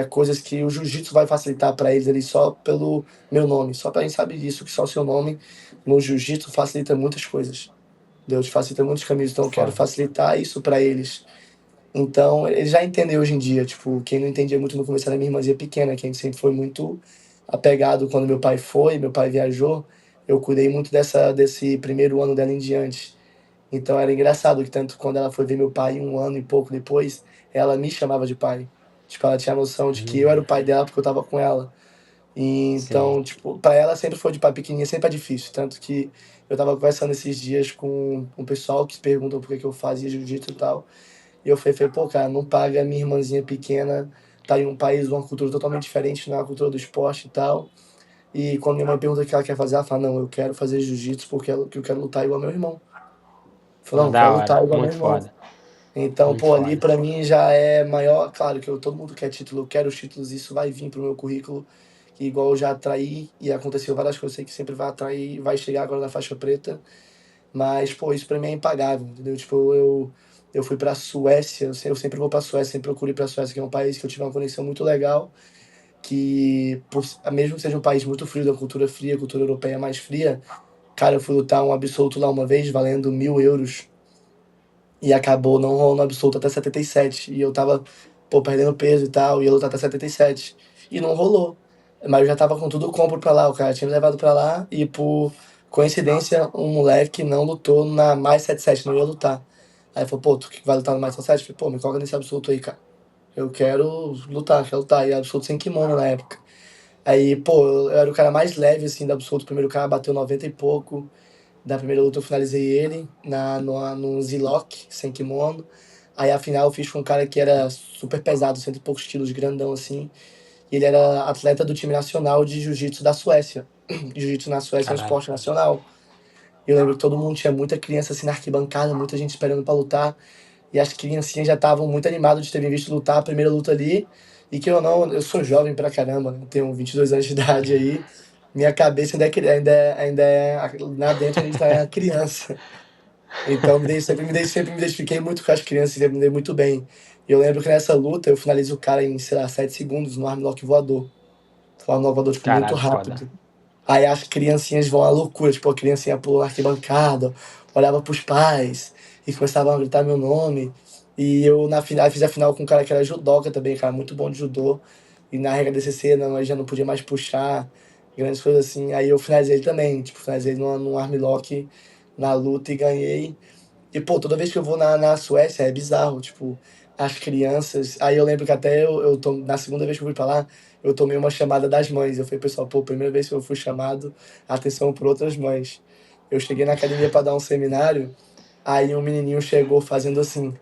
coisas que o jiu-jitsu vai facilitar para eles ali só pelo meu nome. Só para a gente sabe disso, que só o seu nome no jiu-jitsu facilita muitas coisas. Deus facilita muitos caminhos, então eu quero Foda. facilitar isso para eles. Então, ele já entendeu hoje em dia, tipo, quem não entendia muito no começo era minha irmãzinha pequena, quem sempre foi muito apegado quando meu pai viajou, eu cuidei muito desse primeiro ano dela em diante. Então era engraçado que tanto quando ela foi ver meu pai um ano e pouco depois, ela me chamava de pai. Tipo, ela tinha a noção de que eu era o pai dela porque eu tava com ela. E, Sim. então, tipo, pra ela sempre foi de pai pequenininha, sempre é difícil. Tanto que eu tava conversando esses dias com um pessoal que se perguntam por que que eu fazia jiu-jitsu e tal. E eu falei, pô, cara, não paga a minha irmãzinha pequena, tá em um país, uma cultura totalmente diferente na cultura do esporte e tal. E quando minha mãe pergunta o que ela quer fazer, ela fala, não, eu quero fazer jiu-jitsu porque eu quero lutar igual meu irmão. Eu falei, Pô, não, eu quero da hora. lutar igual meu Muito irmão. foda. Então, Muito pô, ali foda. pra mim já é maior, claro que todo mundo quer título, eu quero os títulos, isso vai vir pro meu currículo, que igual eu já atraí e aconteceu várias coisas, eu sei que sempre vai atrair, vai chegar agora na faixa preta, mas, pô, isso pra mim é impagável, entendeu? Tipo, eu fui pra Suécia, eu sempre vou pra Suécia, sempre procuro ir pra Suécia, que é um país que eu tive uma conexão muito legal, mesmo que seja um país muito frio, da cultura fria, cultura europeia mais fria, cara, eu fui lutar um absoluto lá uma vez, valendo 1.000 euros, e acabou não rolando absoluto até 77. E eu tava, pô, perdendo peso e tal, e ia lutar até 77. E não rolou. Mas eu já tava com tudo compro pra lá. O cara tinha me levado pra lá e, por coincidência, um moleque não lutou mais 77, não ia lutar. Aí falou, pô, tu que vai lutar no mais 77? Falei, pô, me coloca nesse absoluto aí, cara. eu quero lutar. E absoluto sem kimono na época. Aí, pô, eu era o cara mais leve, assim, da absoluto. O primeiro cara bateu 90 e pouco. Da primeira luta eu finalizei ele num Z-Lock, sem kimono. Aí a final eu fiz com um cara que era super pesado, cento e poucos quilos, grandão assim. E ele era atleta do time nacional de jiu-jitsu da Suécia. Jiu-jitsu na Suécia é um Caralho. esporte nacional. E eu lembro que todo mundo tinha muita criança assim na arquibancada, muita gente esperando pra lutar. E as criancinhas já estavam muito animadas de terem visto lutar a primeira luta ali. E que eu não, eu sou jovem pra caramba, né? Tenho 22 anos de idade aí. Minha cabeça ainda é lá dentro a gente tá criança. Então sempre me identifiquei muito com as crianças e sempre me dei muito bem. E eu lembro que nessa luta eu finalizo o cara em, sei lá, 7 segundos no armlock voador. Foi um armlock voador, tipo, muito Caralho, foda. rápido. Aí as criancinhas vão à loucura, tipo, a criancinha pulou na arquibancada, olhava pros pais e começavam a gritar meu nome. E eu na final fiz a final com um cara que era judoca também, cara, muito bom de judô. E na regra DCC não, eu já não podia mais puxar, grandes coisas assim. Aí eu finalizei ele também, tipo, finalizei num armlock na luta e ganhei. E, pô, toda vez que eu vou na Suécia é bizarro, tipo, as crianças. Aí eu lembro que até na segunda vez que eu fui pra lá, eu tomei uma chamada das mães. Eu falei, pessoal, pô, primeira vez que eu fui chamado a atenção por outras mães. Eu cheguei na academia pra dar um seminário, aí um menininho chegou fazendo assim.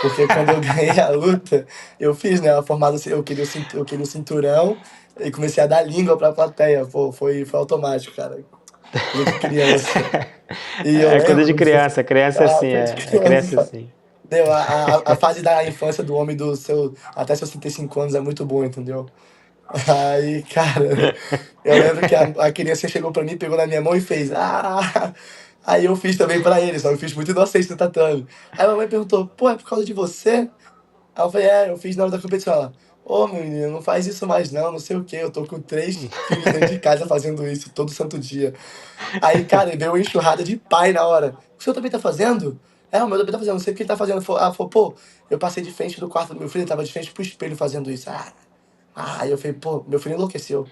Porque quando eu ganhei a luta, eu fiz, né, a formada, eu queria o cinturão e comecei a dar língua pra plateia. Pô, foi automático, cara. Coisa de criança. E eu É coisa de lembro. criança, criança Ah, assim, coisa de é criança criança. assim. Entendeu? A fase da infância do homem até seus 35 anos é muito boa, entendeu? Aí, cara, eu lembro que a criança chegou pra mim, pegou na minha mão e fez. Ah! Aí eu fiz também pra ele, só que eu fiz muito inocente no tatame. Aí a mamãe perguntou, pô, é por causa de você? Aí eu falei, eu fiz na hora da competição. Ela, ô meu menino, não faz isso mais não, não sei o quê. Eu tô com 3 filhos dentro de casa fazendo isso todo santo dia. Aí, cara, veio uma enxurrada de pai na hora. O senhor também tá fazendo? É, o meu também tá fazendo, não sei o que ele tá fazendo. Falou, pô, eu passei de frente do quarto do meu filho, ele tava de frente pro espelho fazendo isso. Aí eu falei, pô, meu filho enlouqueceu.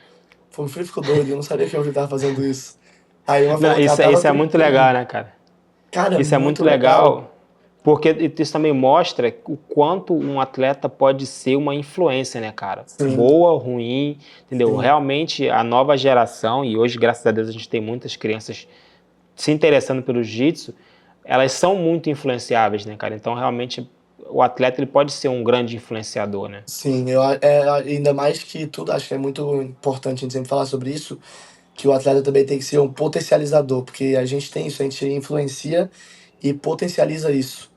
Pô, meu filho ficou doido, eu não sabia que meu filho tava fazendo isso. Aí uma Não, falou que ela tava isso é muito legal, tentando. né, cara? Cara, Isso é muito muito legal. legal, porque isso também mostra o quanto um atleta pode ser uma influência, né, cara? Sim, Boa, ruim, entendeu? sim, Realmente a nova geração, e hoje, graças a Deus, a gente tem muitas crianças se interessando pelo jiu-jitsu, elas são muito influenciáveis, né, cara? Então, realmente, o atleta ele pode ser um grande influenciador, né? sim. Ainda mais que tudo, acho que é muito importante a gente sempre falar sobre isso, que o atleta também tem que ser um potencializador, porque a gente tem isso, a gente influencia e potencializa isso.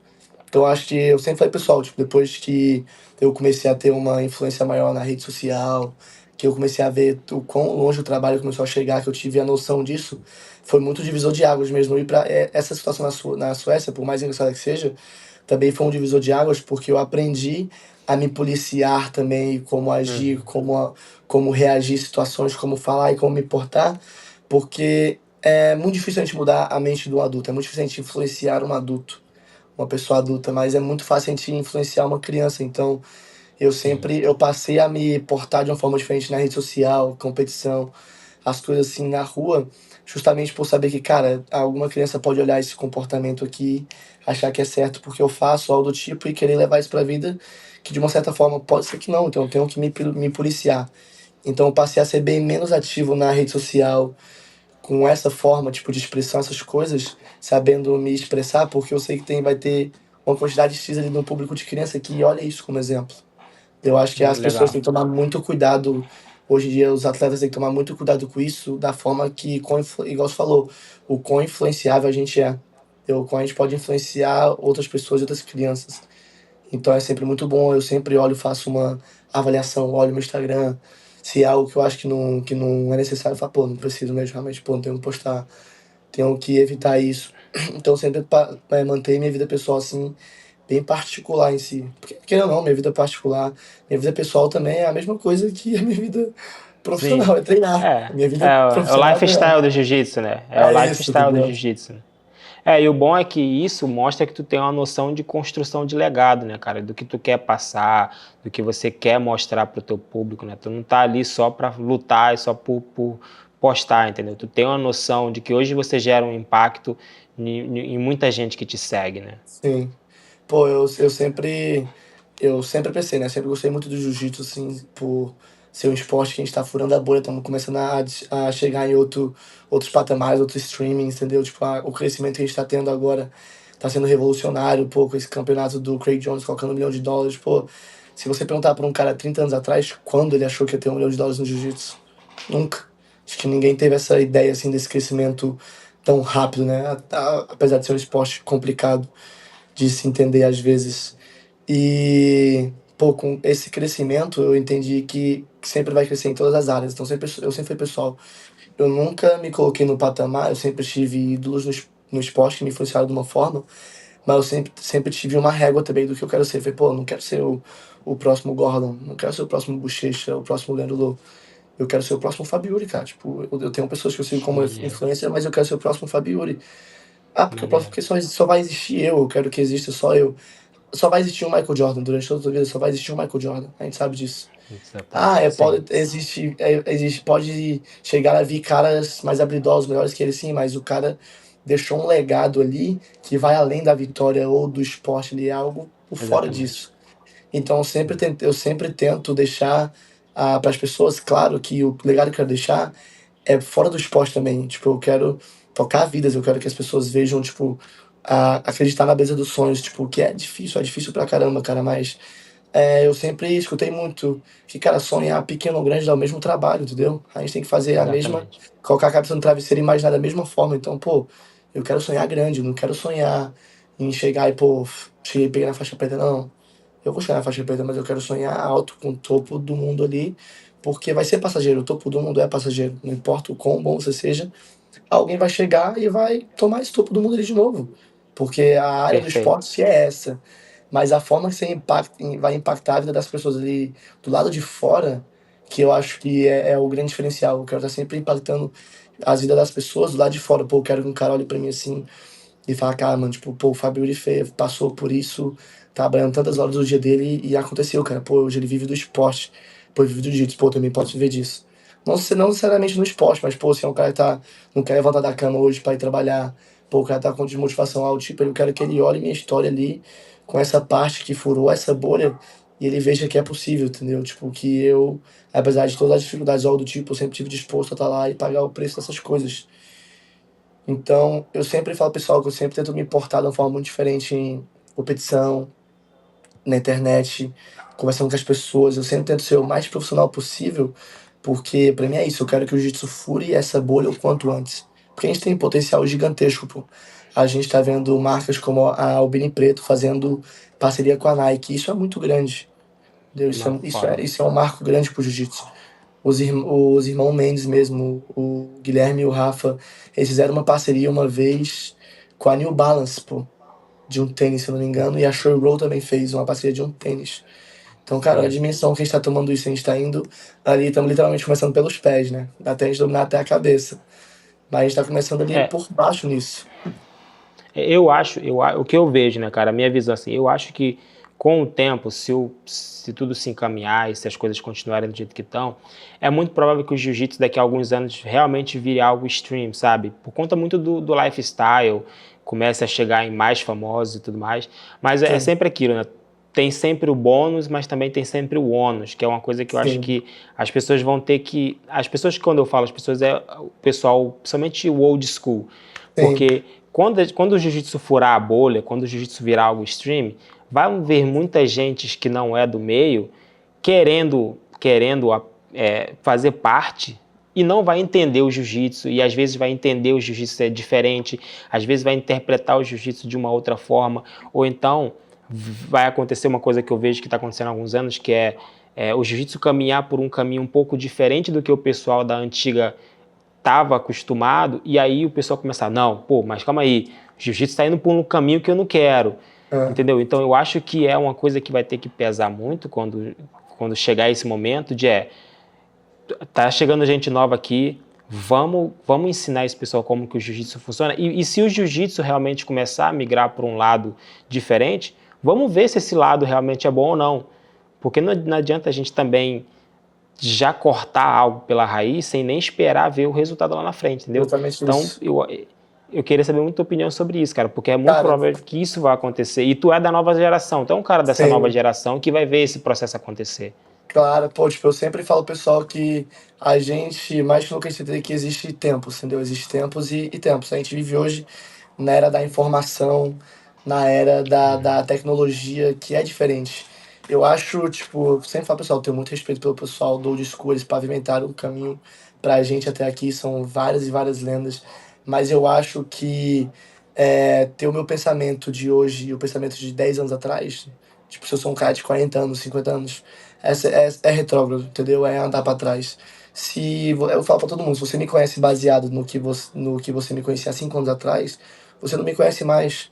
Então acho que eu sempre falei, pessoal, tipo, depois que eu comecei a ter uma influência maior na rede social, que eu comecei a ver o quão longe o trabalho começou a chegar, que eu tive a noção disso, foi muito divisor de águas mesmo. E para essa situação na Suécia, por mais engraçada que seja, também foi um divisor de águas, porque eu aprendi a me policiar também, como agir, Uhum. como reagir em situações, como falar e como me portar, porque é muito difícil a gente mudar a mente do adulto, é muito difícil a gente influenciar um adulto, uma pessoa adulta, mas é muito fácil a gente influenciar uma criança. Então, Sim. eu passei a me portar de uma forma diferente na rede social, competição, as coisas assim na rua, justamente por saber que, cara, alguma criança pode olhar esse comportamento aqui, achar que é certo porque eu faço algo do tipo e querer levar isso pra vida, que de uma certa forma pode ser que não, então eu tenho que me policiar. Então eu passei a ser bem menos ativo na rede social, com essa forma, tipo, de expressão, essas coisas, sabendo me expressar, porque eu sei que vai ter uma quantidade X ali no público de criança que olha isso como exemplo. Eu acho que as pessoas Legal. têm que tomar muito cuidado. Hoje em dia, os atletas têm que tomar muito cuidado com isso, da forma que, igual você falou, o quão influenciável a gente é. O quão a gente pode influenciar outras pessoas e outras crianças. Então é sempre muito bom. Eu sempre olho, faço uma avaliação, olho meu Instagram. Se é algo que eu acho que não é necessário, eu falo, pô, não preciso mesmo, realmente, pô, não tenho que postar, tenho que evitar isso. Então sempre manter minha vida pessoal assim bem particular em si. Porque, querendo ou não, minha vida particular, minha vida pessoal também é a mesma coisa que a minha vida Sim. profissional, é treinar. É, Minha é, vida é o profissional é treinar. lifestyle do jiu-jitsu, né? É o É isso, lifestyle do entendeu? jiu-jitsu, né? É, e o bom é que isso mostra que tu tem uma noção de construção de legado, né, cara? Do que tu quer passar, do que você quer mostrar pro teu público, né? Tu não tá ali só pra lutar e só por postar, entendeu? Tu tem uma noção de que hoje você gera um impacto em muita gente que te segue, né? Sim. Pô, eu sempre. eu sempre pensei, né? Sempre gostei muito do jiu-jitsu, assim, por ser um esporte que a gente tá furando a bolha, estamos começando a chegar em outros patamares, outros streamings, entendeu? Tipo, o crescimento que a gente tá tendo agora tá sendo revolucionário, pô, com esse campeonato do Craig Jones colocando $1 milhão, pô. Se você perguntar pra um cara 30 anos atrás, quando ele achou que ia ter $1 milhão no jiu-jitsu? Nunca. Acho que ninguém teve essa ideia, assim, desse crescimento tão rápido, né? Apesar de ser um esporte complicado de se entender às vezes. E, pô, com esse crescimento, eu entendi que sempre vai crescer em todas as áreas. Então, eu sempre fui pessoal. Eu nunca me coloquei no patamar, eu sempre tive ídolos no esporte que me influenciaram de uma forma, mas eu sempre tive uma régua também do que eu quero ser. Eu falei, pô, eu não quero ser o próximo Gordon, não quero ser o próximo Bochecha, o próximo Leandro Lô. Eu quero ser o próximo Fabio cara. Tipo, eu tenho pessoas que eu sigo como Maneiro, influência, mas eu quero ser o próximo Fabio. Ah, porque eu posso, maneiro. porque só vai existir eu quero que exista só eu. Só vai existir um Michael Jordan durante toda a sua vida, só vai existir um Michael Jordan. A gente sabe disso. Ah, Exatamente. Sim, pode chegar a vir caras mais habilidosos, melhores que ele, sim, mas o cara deixou um legado ali que vai além da vitória ou do esporte, ali, é algo por fora exatamente. disso. Então eu sempre tento deixar para as pessoas claro que o legado que eu quero deixar é fora do esporte também. Tipo, eu quero tocar vidas, eu quero que as pessoas vejam, tipo, acreditar na beleza dos sonhos, tipo, que é difícil pra caramba, cara, mas eu sempre escutei muito que, cara, sonhar pequeno ou grande dá o mesmo trabalho, entendeu? A gente tem que fazer a mesma, Exatamente. colocar a cabeça no travesseiro e imaginar da mesma forma. Então, pô, eu quero sonhar grande, eu não quero sonhar em chegar e, pô, cheguei e peguei na faixa preta, não. Eu vou chegar na faixa preta, mas eu quero sonhar alto com o topo do mundo ali, porque vai ser passageiro, o topo do mundo é passageiro. Não importa o quão bom você seja, alguém vai chegar e vai tomar esse topo do mundo ali de novo. Porque a área do Perfeito. esporte é essa. Mas a forma que você vai impactar a vida das pessoas ali do lado de fora, que eu acho que é o grande diferencial. Eu quero estar sempre impactando as vidas das pessoas do lado de fora. Pô, eu quero que um cara olhe pra mim assim e fale, cara, mano, tipo, pô, o Fábio Uri passou por isso, tá trabalhando tantas horas do dia dele e aconteceu, cara. Pô, hoje ele vive do esporte. Pô, ele vive do jiu-jitsu. Pô, eu também posso viver disso. Não necessariamente no esporte, mas, pô, se é um cara que não quer levantar da cama hoje pra ir trabalhar, pô, o cara tá com desmotivação alto, tipo, eu quero que ele olhe minha história ali, com essa parte que furou essa bolha, e ele veja que é possível, entendeu? Tipo, que eu, apesar de todas as dificuldades, algo do tipo, eu sempre tive disposto a estar lá e pagar o preço dessas coisas. Então, eu sempre falo, pessoal, que eu sempre tento me importar de uma forma muito diferente em competição, na internet, conversando com as pessoas. Eu sempre tento ser o mais profissional possível, porque pra mim é isso. Eu quero que o jiu-jitsu fure essa bolha o quanto antes. Porque a gente tem potencial gigantesco, pô. A gente tá vendo marcas como a Albini Preto fazendo parceria com a Nike. Isso é muito grande. Entendeu? Não, foda. Isso é um marco grande pro jiu-jitsu. Os irmãos Mendes mesmo, o Guilherme e o Rafa, eles fizeram uma parceria uma vez com a New Balance, pô, de um tênis, se eu não me engano, e a Show Roll também fez uma parceria de um tênis. Então, cara, a Sim. dimensão que a gente tá tomando isso, a gente tá indo ali, estamos literalmente começando pelos pés, né? Até a gente dominar até a cabeça. Mas a gente tá começando ali É, por baixo nisso. o que eu vejo, né, cara, a minha visão assim, eu acho que com o tempo, se tudo se encaminhar e se as coisas continuarem do jeito que estão, é muito provável que o jiu-jitsu daqui a alguns anos realmente vire algo extreme, sabe? Por conta muito do lifestyle, comece a chegar em mais famosos e tudo mais. Mas é Sim, sempre aquilo, né? Tem sempre o bônus, mas também tem sempre o ônus, que é uma coisa que eu acho sim, que as pessoas vão ter que. As pessoas, quando eu falo as pessoas, é o pessoal, principalmente o old school. sim. Porque quando o jiu-jitsu furar a bolha, quando o jiu-jitsu virar algo extreme, vai ver muita gente que não é do meio querendo fazer parte e não vai entender o jiu-jitsu e às vezes vai entender o jiu-jitsu diferente, às vezes vai interpretar o jiu-jitsu de uma outra forma, ou então vai acontecer uma coisa que eu vejo que está acontecendo há alguns anos, que é o jiu-jitsu caminhar por um caminho um pouco diferente do que o pessoal da antiga estava acostumado, e aí o pessoal começar, não, pô, mas calma aí, o jiu-jitsu está indo por um caminho que eu não quero, Ah, entendeu? Então eu acho que é uma coisa que vai ter que pesar muito quando chegar esse momento tá chegando gente nova aqui, vamos ensinar esse pessoal como que o jiu-jitsu funciona, e se o jiu-jitsu realmente começar a migrar por um lado diferente, vamos ver se esse lado realmente é bom ou não, porque não adianta a gente também já cortar algo pela raiz sem nem esperar ver o resultado lá na frente, entendeu? exatamente Então, isso. Eu queria saber muito a tua opinião sobre isso, cara, porque é muito Cara, provável que isso vai acontecer. E tu é da nova geração, tu é um cara dessa nova sim. geração que vai ver esse processo acontecer. Claro, pô, tipo, eu sempre falo pro pessoal que a gente, mais que nunca, a gente tem que existe tempos, entendeu? Existe tempos e tempos. A gente vive hoje na era da informação, na era da tecnologia, que é diferente. Eu acho, tipo, eu sempre falo, pessoal, eu tenho muito respeito pelo pessoal do Old School, eles pavimentaram o caminho pra gente até aqui, são várias e várias lendas, mas eu acho que ter o meu pensamento de hoje e o pensamento de 10 anos atrás, tipo, se eu sou um cara de 40 anos, 50 anos, é retrógrado, entendeu? É andar pra trás. Eu falo pra todo mundo, se você me conhece baseado no que você me conhecia há 5 anos atrás, você não me conhece mais.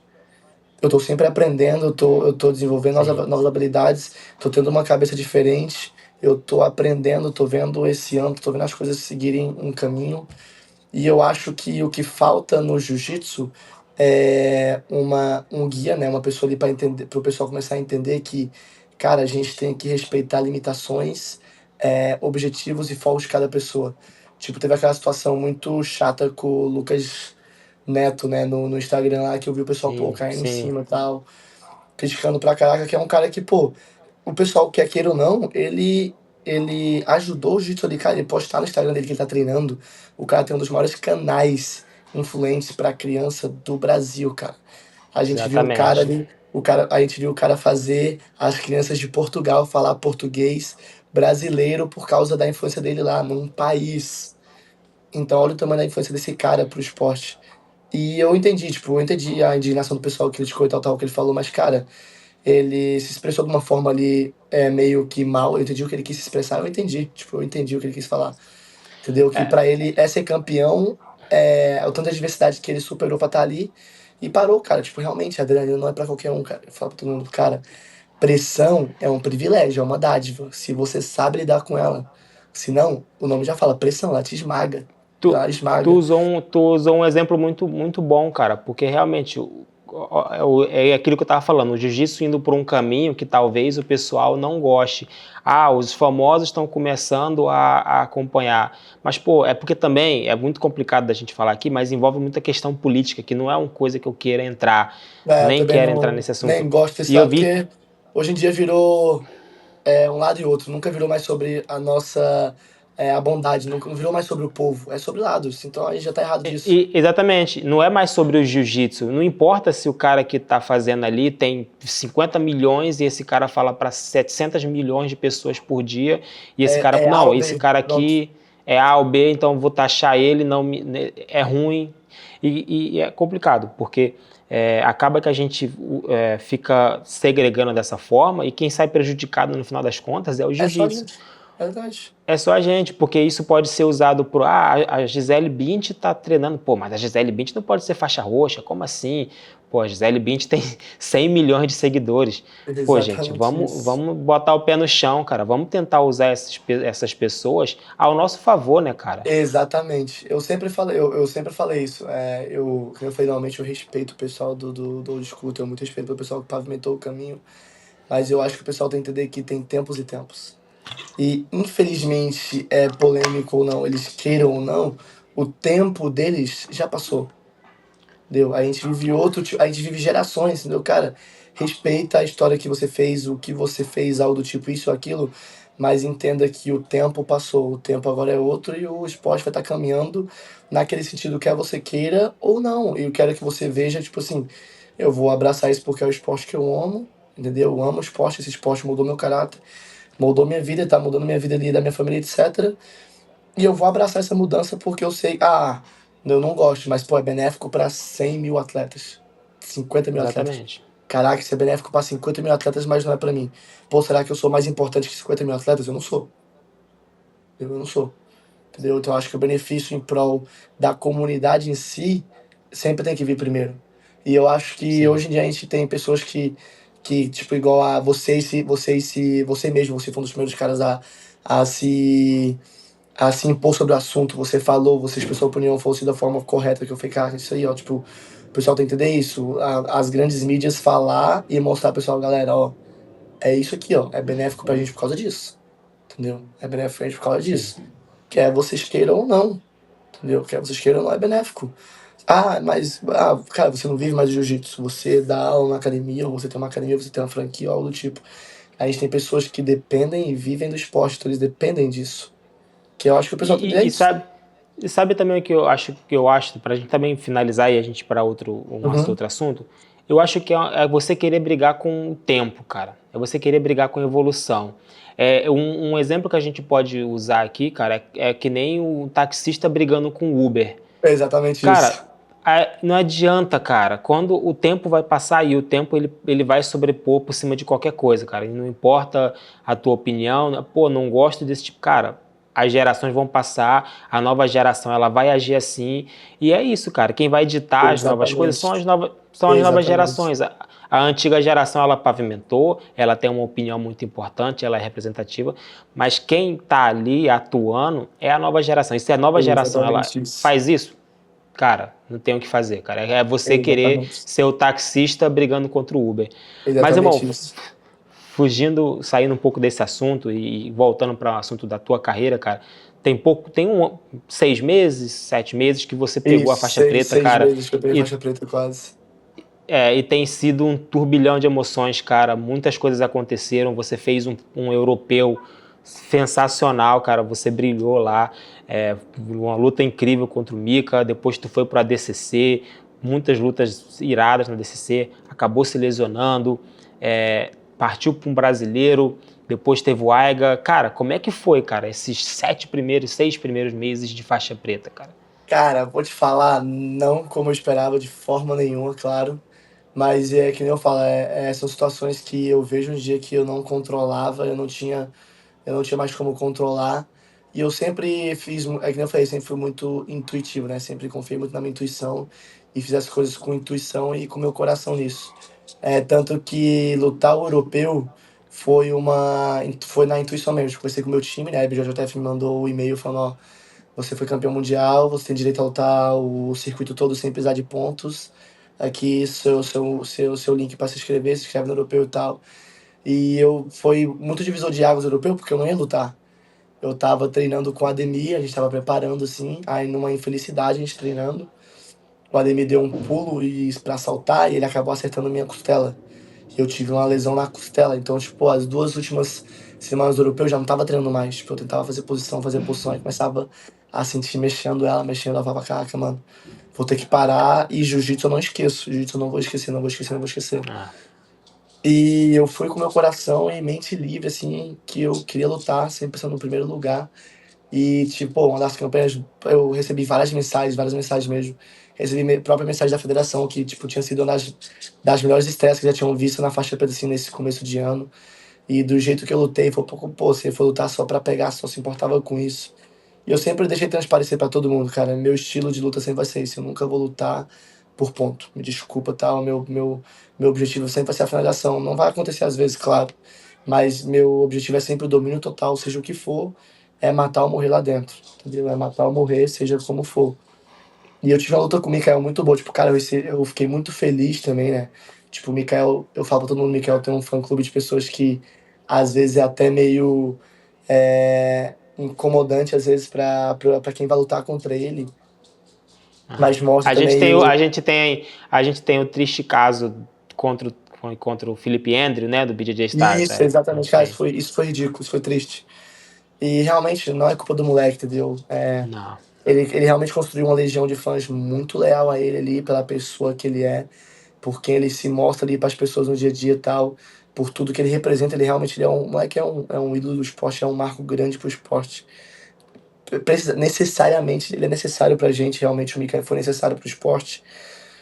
Eu tô sempre aprendendo, eu tô desenvolvendo Sim, novas habilidades, tô tendo uma cabeça diferente, eu tô aprendendo, tô vendo esse ano, tô vendo as coisas seguirem um caminho. E eu acho que o que falta no jiu-jitsu é um guia, né? Uma pessoa ali para entender, para o pessoal começar a entender que, cara, a gente tem que respeitar limitações, objetivos e focos de cada pessoa. Tipo, teve aquela situação muito chata com o Lucas Neto, né, no Instagram lá, que eu vi o pessoal, pô, sim, caindo em sim. cima e tal, criticando pra caraca, que é um cara que, pô, o pessoal, quer queira ou não, ele ajudou o Jiu-Jitsu ali, cara, ele postar no Instagram dele que ele tá treinando. O cara tem um dos maiores canais influentes pra criança do Brasil, cara. A gente viu o cara Exatamente. ali, a gente viu o cara fazer as crianças de Portugal falar português brasileiro por causa da influência dele lá num país. Então, olha o tamanho da influência desse cara pro esporte. E eu entendi, tipo, eu entendi a indignação do pessoal que criticou e tal, tal, que ele falou, mas, cara, ele se expressou de uma forma ali meio que mal. Eu entendi o que ele quis se expressar, eu entendi. Tipo, eu entendi o que ele quis falar. Entendeu? Que É, pra ele ser campeão, o tanto de adversidade que ele superou pra estar ali e parou, cara. Tipo, realmente, a adrenalina não é pra qualquer um, cara. Eu falo pra todo mundo, cara, pressão é um privilégio, é uma dádiva. Se você sabe lidar com ela. Se não, o nome já fala, pressão, ela te esmaga. Tu, Ela tu esmaga. usou um exemplo muito, muito bom, cara, porque realmente é aquilo que eu estava falando, o jiu-jitsu indo por um caminho que talvez o pessoal não goste. Ah, os famosos estão começando a acompanhar. Mas, pô, é porque também é muito complicado da gente falar aqui, mas envolve muita questão política, que não é uma coisa que eu queira entrar, Eu nem também quero entrar não, nesse assunto. nem gosto desse E eu lado, vi. porque hoje em dia virou um lado e outro. Nunca virou mais sobre a nossa a bondade, nunca não virou mais sobre o povo. É sobre lados. Então a gente já tá errado disso. Exatamente, não é mais sobre o jiu-jitsu. Não importa se o cara que está fazendo ali tem 50 milhões e esse cara fala para 700 milhões de pessoas por dia e esse cara, É A não, ou esse B. cara Pronto. aqui é A ou B, então vou taxar ele, não é ruim. E é complicado, porque acaba que a gente fica segregando dessa forma e quem sai prejudicado no final das contas é o É só a jiu-jitsu. gente. É verdade. É só a gente, porque isso pode ser usado por. Ah, a Gisele Bündchen tá treinando. Pô, mas a Gisele Bündchen não pode ser faixa roxa, como assim? Pô, a Gisele Bündchen tem 100 milhões de seguidores. Pô, gente, Exatamente vamos, isso. vamos botar o pé no chão, cara. Vamos tentar usar essas pessoas ao nosso favor, né, cara? Exatamente. Eu sempre falei isso. Como eu falei, normalmente eu respeito o pessoal do Old School, tenho muito respeito pelo pessoal que pavimentou o caminho, mas eu acho que o pessoal tem que entender que tem tempos e tempos. E, infelizmente, é polêmico ou não, eles queiram ou não, o tempo deles já passou. Entendeu? A gente vive gerações, entendeu? Cara, respeita a história que você fez, o que você fez, algo do tipo isso ou aquilo, mas entenda que o tempo passou, o tempo agora é outro e o esporte vai estar caminhando naquele sentido, quer você queira ou não. E eu quero que você veja, tipo assim, eu vou abraçar isso porque é o esporte que eu amo, entendeu? Eu amo o esporte, esse esporte mudou meu caráter, moldou minha vida, tá mudando minha vida ali, da minha família, etc. E eu vou abraçar essa mudança porque eu sei, eu não gosto, mas pô, é benéfico para 100 mil atletas, 50 mil atletas. Exatamente. Caraca, isso é benéfico para 50 mil atletas, mas não é para mim. Pô, será que eu sou mais importante que 50 mil atletas? Eu não sou. Eu não sou. Entendeu? Então eu acho que o benefício em prol da comunidade em si sempre tem que vir primeiro. E eu acho que Sim. hoje em dia a gente tem pessoas que tipo, igual a você mesmo, você foi um dos primeiros caras a se se impor sobre o assunto, você falou, você expressou a opinião, fosse da forma correta, que eu falei, cara, isso aí, ó, tipo, o pessoal tem que entender isso, as grandes mídias falar e mostrar pro pessoal, galera, ó, é isso aqui, ó, é benéfico pra gente por causa disso, entendeu? É benéfico pra gente por causa Sim. disso. Quer vocês queiram ou não, entendeu? Quer vocês queiram ou não, é benéfico. cara, você não vive mais de jiu-jitsu, você dá aula na academia, ou você tem uma academia, você tem uma franquia, ou algo do tipo. A gente tem pessoas que dependem e vivem do esporte, então eles dependem disso. Que eu acho que o E, pessoal é e- e isso. sabe, e sabe também o que eu acho, para a gente também finalizar e a gente para Uhum. outro assunto, eu acho que é você querer brigar com o tempo, cara. É você querer brigar com a evolução. Um exemplo que a gente pode usar aqui, cara, é que nem o taxista brigando com o Uber. É exatamente isso. Cara, não adianta, cara. Quando o tempo vai passar e o tempo ele vai sobrepor por cima de qualquer coisa, cara. E não importa a tua opinião, né? Pô, não gosto desse tipo. Cara, as gerações vão passar, a nova geração ela vai agir assim. E é isso, cara. Quem vai ditar as novas coisas Exatamente. são as novas Exatamente. gerações. A antiga geração ela pavimentou, ela tem uma opinião muito importante, ela é representativa, mas quem está ali atuando é a nova geração. E se a nova geração ela Exatamente isso. faz isso, cara, não tem o que fazer, cara. É você querer Exatamente. ser o taxista brigando contra o Uber. Mas, irmão, Exatamente isso. fugindo, saindo um pouco desse assunto e voltando para o assunto da tua carreira, cara, tem 6 meses, 7 meses que você pegou a Isso, faixa seis, preta, seis cara, meses que eu peguei e, faixa preta quase. e tem sido um turbilhão de emoções, cara. Muitas coisas aconteceram. Você fez um europeu sensacional, cara. Você brilhou lá. Uma luta incrível contra o Mika. Depois tu foi para a DCC. Muitas lutas iradas na DCC. Acabou se lesionando. Partiu para um brasileiro. Depois teve o Aiga. Cara, como é que foi, cara, esses 6 primeiros meses de faixa preta, cara? Cara, vou te falar, não como eu esperava de forma nenhuma, claro. Mas é que nem eu falo, são situações que eu vejo um dia que eu não controlava, eu não tinha mais como controlar. E eu sempre fiz, é que nem eu falei, sempre fui muito intuitivo, né? Sempre confiei muito na minha intuição e fiz as coisas com intuição e com meu coração nisso. Tanto que lutar o europeu foi na intuição mesmo. Eu conversei com o meu time, né? A IBJJF me mandou o e-mail falando, ó, você foi campeão mundial, você tem direito a lutar o circuito todo sem precisar de pontos. Aqui seu link para se inscrever, se inscreve no europeu e tal. E eu foi muito divisor de águas europeu, porque eu não ia lutar. Eu tava treinando com o Ademir, a gente tava preparando assim, aí numa infelicidade a gente treinando. O Ademir deu um pulo pra saltar e ele acabou acertando minha costela. Eu tive uma lesão na costela, então, tipo, as 2 últimas semanas do europeu eu já não tava treinando mais. Tipo, eu tentava fazer posição, e começava a sentir mexendo, eu falava, caraca, mano, vou ter que parar. E jiu-jitsu eu não esqueço, jiu-jitsu eu não vou esquecer, não vou esquecer, não vou esquecer. Ah, E eu fui com meu coração e mente livre, assim, que eu queria lutar, sempre pensando no primeiro lugar. E, tipo, uma das campanhas, eu recebi várias mensagens mesmo. Recebi própria mensagem da federação, que, tipo, tinha sido uma das melhores estreias que já tinham visto na faixa preta, assim, nesse começo de ano. E do jeito que eu lutei, foi um pouco, pô, você foi lutar só pra pegar, só se importava com isso. E eu sempre deixei transparecer pra todo mundo, cara. Meu estilo de luta sempre vai ser esse. Eu nunca vou lutar por ponto. Me desculpa, tá? Meu objetivo sempre vai ser a finalização. Não vai acontecer às vezes, claro. Mas meu objetivo é sempre o domínio total, seja o que for. É matar ou morrer lá dentro. Entendeu? É matar ou morrer, seja como for. E eu tive uma luta com o Mikael muito boa. Tipo, cara, eu fiquei muito feliz também, né? Tipo, o Mikael, eu falo pra todo mundo, o Mikael tem um fã-clube de pessoas que às vezes é até meio incomodante, às vezes, pra quem vai lutar contra ele. ah. Mas mostra A gente também tem, o. a gente tem o triste caso contra, contra o Felipe Andrew, né, do BJJ Stars. Isso, A exatamente, gente cara, tem. isso foi ridículo, isso foi triste. E realmente não é culpa do moleque, entendeu? Não. Ele realmente construiu uma legião de fãs muito leal a ele ali, pela pessoa que ele é, por quem ele se mostra ali para as pessoas no dia a dia e tal, por tudo que ele representa. Ele realmente ele é um moleque, é um ídolo do esporte, é um marco grande pro esporte. Necessariamente, ele é necessário pra gente, realmente o Mikael foi necessário pro esporte.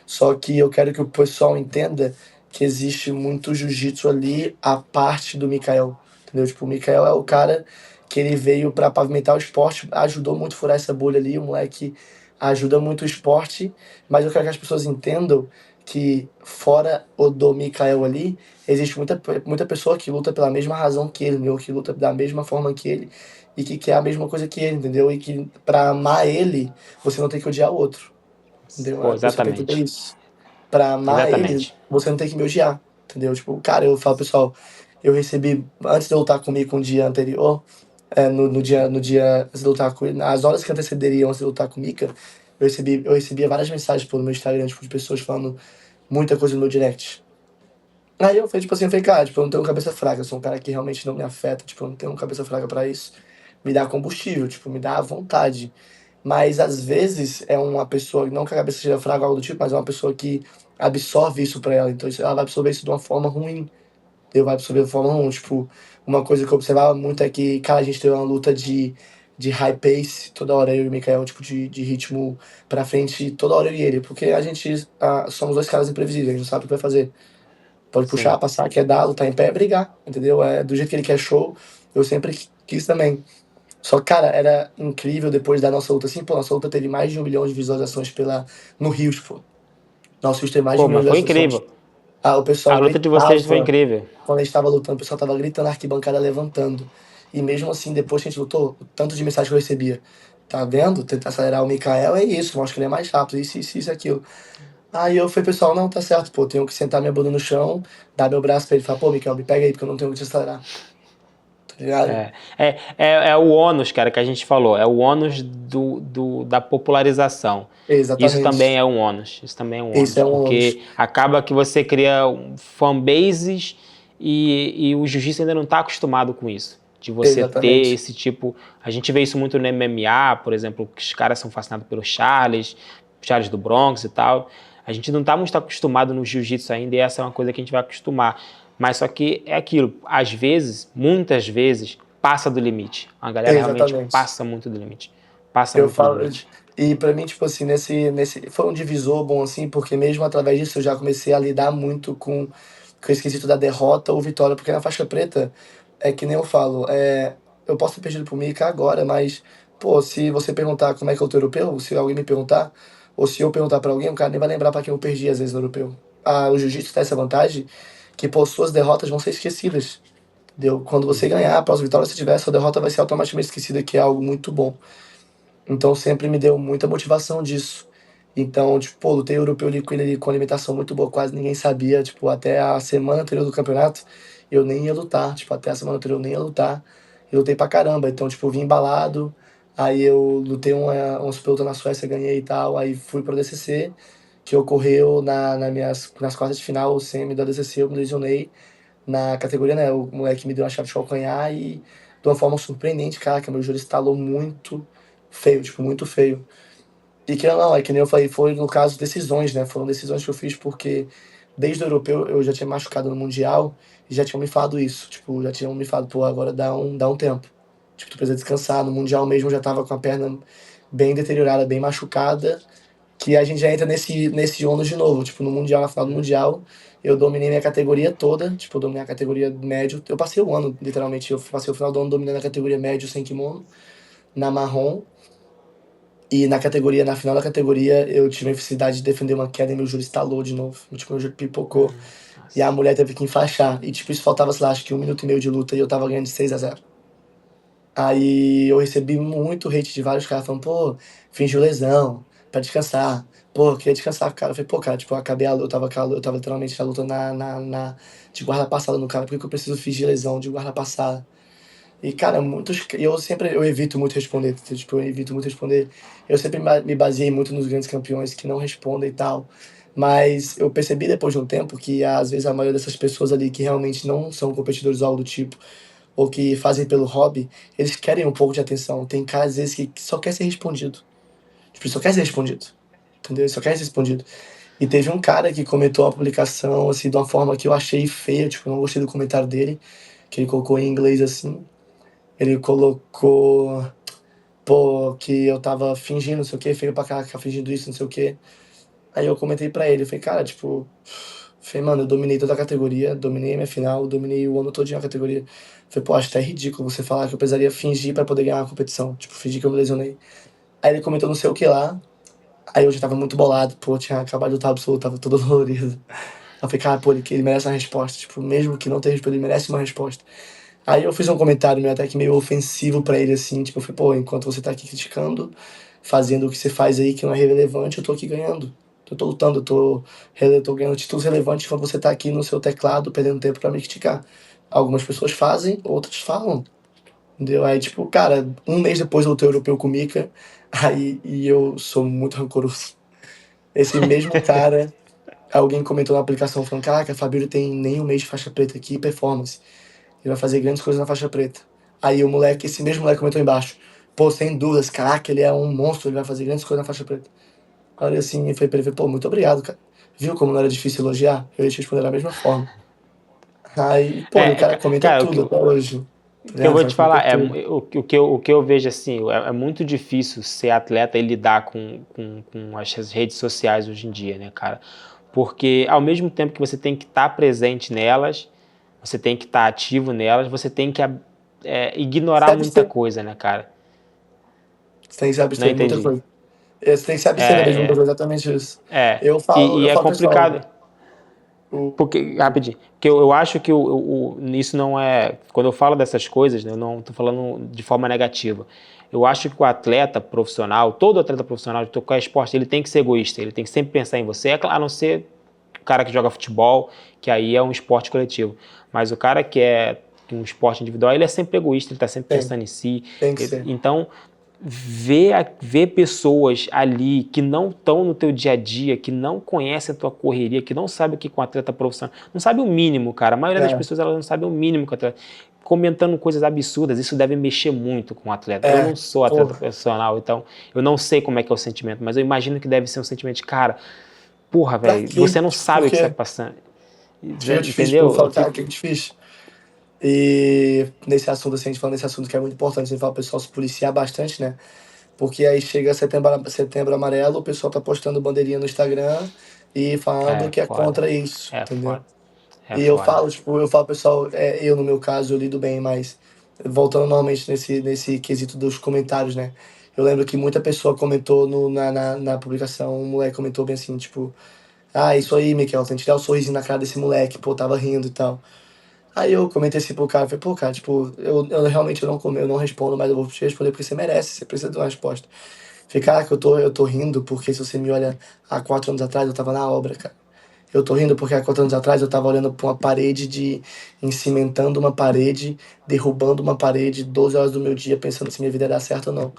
Só que eu quero que o pessoal entenda que existe muito jiu-jitsu ali a parte do Mikael. Entendeu? Tipo, o Mikael é o cara que ele veio para pavimentar o esporte, ajudou muito a furar essa bolha ali, o moleque ajuda muito o esporte, mas eu quero que as pessoas entendam que fora o do Mikael ali, existe muita pessoa que luta pela mesma razão que ele, entendeu? Que luta da mesma forma que ele e que quer a mesma coisa que ele, entendeu? E que para amar ele, você não tem que odiar o outro. Entendeu? Pô, A pessoa tem que entender exatamente. isso. Pra amar ele, Exatamente. você não tem que me odiar, entendeu? Tipo, cara, eu falo, pessoal, eu recebi, antes de eu lutar comigo um dia anterior, no dia, antes de lutar com ele, nas horas que antecederiam antes de lutar com o Mika, Eu recebia várias mensagens pelo meu Instagram, tipo, de pessoas falando muita coisa no meu direct. Aí eu falei, tipo assim, eu falei, cara, tipo, eu não tenho cabeça fraca, eu sou um cara que realmente não me afeta, tipo, eu não tenho cabeça fraca pra isso. Me dá combustível, tipo, me dá vontade. Mas às vezes é uma pessoa, não que a cabeça seja fraca ou algo do tipo, mas é uma pessoa que absorve isso pra ela. Então ela vai absorver isso de uma forma ruim. Eu vai absorver de forma ruim. Tipo, uma coisa que eu observava muito é que, cara, a gente teve uma luta de high pace, toda hora eu e o Mikael, tipo, de ritmo pra frente, toda hora eu e ele. Porque a gente somos dois caras imprevisíveis, a gente não sabe o que vai fazer. Pode puxar, Sim. passar, quer dar, lutar em pé, brigar, entendeu? É, do jeito que ele quer show, eu sempre quis também. Só que, cara, era incrível depois da nossa luta, assim, pô, nossa luta teve mais de 1 milhão de visualizações no Rios, pô. Nosso Rios teve mais de Pô, 1 milhão mas de foi visualizações. incrível. Ah, o A pessoal luta de vocês foi gritava, incrível. quando a gente tava lutando, o pessoal tava gritando, a arquibancada levantando. E mesmo assim, depois que a gente lutou, o tanto de mensagem que eu recebia. Tá vendo? Tentar acelerar o Mikael é isso, mostra que ele é mais rápido, isso, aquilo. Aí eu falei, pessoal, não, tá certo, pô, tenho que sentar minha bunda no chão, dar meu braço pra ele e falar, pô, Mikael, me pega aí, porque eu não tenho que te acelerar, tá ligado? É o ônus, cara, que a gente falou. É o ônus da popularização. Isso também Exatamente. é um ônus. Isso também é um Esse ônus. é um ônus. Porque acaba que você cria fanbases e o jiu-jitsu ainda não está acostumado com isso. De você ter Exatamente. esse tipo. A gente vê isso muito no MMA, por exemplo, que os caras são fascinados pelo Charles do Bronx e tal. A gente não está muito acostumado no jiu-jitsu ainda e essa é uma coisa que a gente vai acostumar. Mas só que é aquilo, às vezes, muitas vezes, passa do limite. A galera realmente Exatamente. passa muito do limite. Passa Eu muito do falo. limite. E pra mim, tipo assim, nesse. Foi um divisor bom, assim, porque mesmo através disso eu já comecei a lidar muito com o esquisito da derrota ou vitória, porque na faixa preta, é que nem eu falo, eu posso ter perdido pro Mika agora, mas, pô, se você perguntar como é que é o teu europeu, se alguém me perguntar, ou se eu perguntar pra alguém, o cara nem vai lembrar pra quem eu perdi às vezes no europeu. Ah, o jiu-jitsu tem essa vantagem que, pô, suas derrotas vão ser esquecidas. Entendeu? Quando você ganhar, após a vitória, se tiver, sua derrota vai ser automaticamente esquecida, que é algo muito bom. Então sempre me deu muita motivação disso. Então, tipo, pô, lutei europeu ali com ele ali com alimentação muito boa, quase ninguém sabia. Tipo, até a semana anterior do campeonato, eu nem ia lutar. Tipo, até a semana anterior eu nem ia lutar. Eu lutei pra caramba. Então, tipo, eu vim embalado. Aí eu lutei uma super luta na Suécia, ganhei e tal. Aí fui pro DCC, que ocorreu nas quartas de final, o semi da DCC, eu me lesionei na categoria, né? O moleque me deu uma chave de calcanhar e de uma forma surpreendente, cara, que meu joelho estalou muito feio, tipo, muito feio. E que não, é que nem eu falei, foi no caso decisões, né? Foram decisões que eu fiz porque desde o europeu eu já tinha machucado no Mundial e já tinham me falado isso. Tipo, já tinham me falado, pô, agora dá um tempo. Tipo, tu precisa descansar. No Mundial mesmo eu já tava com a perna bem deteriorada, bem machucada, que a gente já entra nesse ônus de novo. Tipo, no Mundial, na final do Mundial, eu dominei minha categoria toda. Tipo, eu dominei a categoria médio. Eu passei o ano, literalmente. Eu passei o final do ano dominando a categoria médio sem kimono, na marrom. E na final da categoria, eu tive a infelicidade de defender uma queda e meu joelho estalou de novo. Tipo, meu joelho pipocou. E a Nossa. mulher teve que enfaixar. E, tipo, isso faltava, sei lá, acho que 1 minuto e meio de luta e eu tava ganhando de 6-0. Aí eu recebi muito hate de vários caras falando, pô, fingiu lesão, pra descansar. Pô, eu queria descansar, cara. Eu falei, pô, cara, tipo, eu acabei a luta, eu tava literalmente na luta de guarda passada no cara, por que que eu preciso fingir lesão de guarda passada? E, cara, eu evito muito responder, tipo, eu evito muito responder. Eu sempre me baseei muito nos grandes campeões que não respondem e tal. Mas eu percebi depois de um tempo que, às vezes, a maioria dessas pessoas ali que realmente não são competidores ou algo do tipo, ou que fazem pelo hobby, eles querem um pouco de atenção. Tem caras, às vezes, que só quer ser respondido. Tipo, só quer ser respondido. Entendeu? Ele só quer ser respondido. E teve um cara que comentou a publicação, assim, de uma forma que eu achei feia, tipo, eu não gostei do comentário dele, que ele colocou em inglês assim. Ele colocou, pô, que eu tava fingindo, não sei o quê, feio pra cá, ficar fingindo isso, não sei o quê. Aí eu comentei pra ele, eu falei, cara, tipo, falei, mano, eu dominei toda a categoria, dominei a minha final, dominei o ano todinho a categoria. Falei, pô, acho até ridículo você falar que eu precisaria fingir pra poder ganhar uma competição. Tipo, fingir que eu me lesionei. Aí ele comentou não sei o que lá, aí eu já tava muito bolado, pô, tinha acabado de lutar absoluto, tava todo dolorido. Eu falei, cara, pô, ele merece uma resposta. Tipo, mesmo que não tenha resposta, ele merece uma resposta. Aí eu fiz um comentário meio até que meio ofensivo pra ele, assim, tipo, eu falei, pô, enquanto você tá aqui criticando, fazendo o que você faz aí que não é relevante, eu tô aqui ganhando. Eu tô lutando, eu tô ganhando títulos relevantes enquanto você tá aqui no seu teclado, perdendo tempo pra me criticar. Algumas pessoas fazem, outras falam. entendeu? Aí, tipo, cara, um mês depois eu lutei europeu com o Mika, aí, e eu sou muito rancoroso. Esse mesmo cara, alguém comentou na aplicação falando, caraca, Fabíola tem nem um mês de faixa preta aqui, performance. Ele vai fazer grandes coisas na faixa preta. Aí o moleque, esse mesmo moleque comentou embaixo, pô, sem dúvidas, caraca, ele é um monstro, ele vai fazer grandes coisas na faixa preta. Aí eu assim, e falei pra ele, pô, muito obrigado, cara. Viu como não era difícil elogiar? Eu ia te responder da mesma forma. Aí, pô, e o cara comenta Cara, tudo até hoje. Tá o que eu ligado? O vou cara te comenta falar é tudo. o que eu vejo assim, é muito difícil ser atleta e lidar com as redes sociais hoje em dia, né, cara? Porque ao mesmo tempo que você tem que estar presente nelas, você tem que estar ativo nelas, você tem que Se ignorar muita abster. coisa, né, cara? Você tem que se Não abster de muita entendi. coisa. Você tem que se abster também de muita É, coisa, exatamente isso. é, Eu e é falo, pessoal, complicado. Porque, o, rapidinho, porque eu acho que isso não é. Quando eu falo dessas coisas, né, eu não estou falando de forma negativa. Eu acho que o atleta profissional, todo atleta profissional de qualquer esporte, ele tem que ser egoísta, ele tem que sempre pensar em você, a não ser o cara que joga futebol, que aí é um esporte coletivo. Mas o cara que é um esporte individual, ele é sempre egoísta, ele está sempre tem, pensando em si. tem que ser. Então, ver pessoas ali que não estão no teu dia a dia, que não conhecem a tua correria, que não sabem o que é um atleta profissional, não sabe o mínimo, cara. A maioria das É, pessoas elas não sabem o mínimo que o atleta, comentando coisas absurdas. Isso deve mexer muito com o atleta. Eu não é, sou atleta porra. profissional, então eu não sei como é que é o sentimento, mas eu imagino que deve ser um sentimento de, cara, porra, Pra velho, quê? você não Tipo, sabe o que está porque passando. fica difícil, tipo, eu Entendeu? Eu falo, cara, o fico. que é difícil? E nesse assunto, assim, a gente falando nesse assunto que é muito importante, a gente fala o pessoal se policiar bastante, né? Porque aí chega setembro amarelo, o pessoal tá postando bandeirinha no Instagram e falando É que é foda. contra isso, É entendeu? foda. É E eu foda. falo, tipo, pessoal, eu no meu caso, eu lido bem, mas voltando normalmente nesse quesito dos comentários, né? Eu lembro que muita pessoa comentou na publicação, um moleque comentou bem assim, tipo, ah, isso aí, Miquel, tem que tirar o sorrisinho na cara desse moleque, pô, tava rindo e tal. Aí eu comentei assim pro cara, falei, pô, cara, tipo, eu realmente eu não respondo, mas eu vou te responder porque você merece, você precisa de uma resposta. Falei, caraca, eu tô rindo porque se você me olha há 4 anos atrás, eu tava na obra, cara. Eu tô rindo porque há 4 anos atrás eu tava olhando pra uma parede encimentando uma parede, derrubando uma parede, 12 horas do meu dia, pensando se minha vida ia dar certo ou não.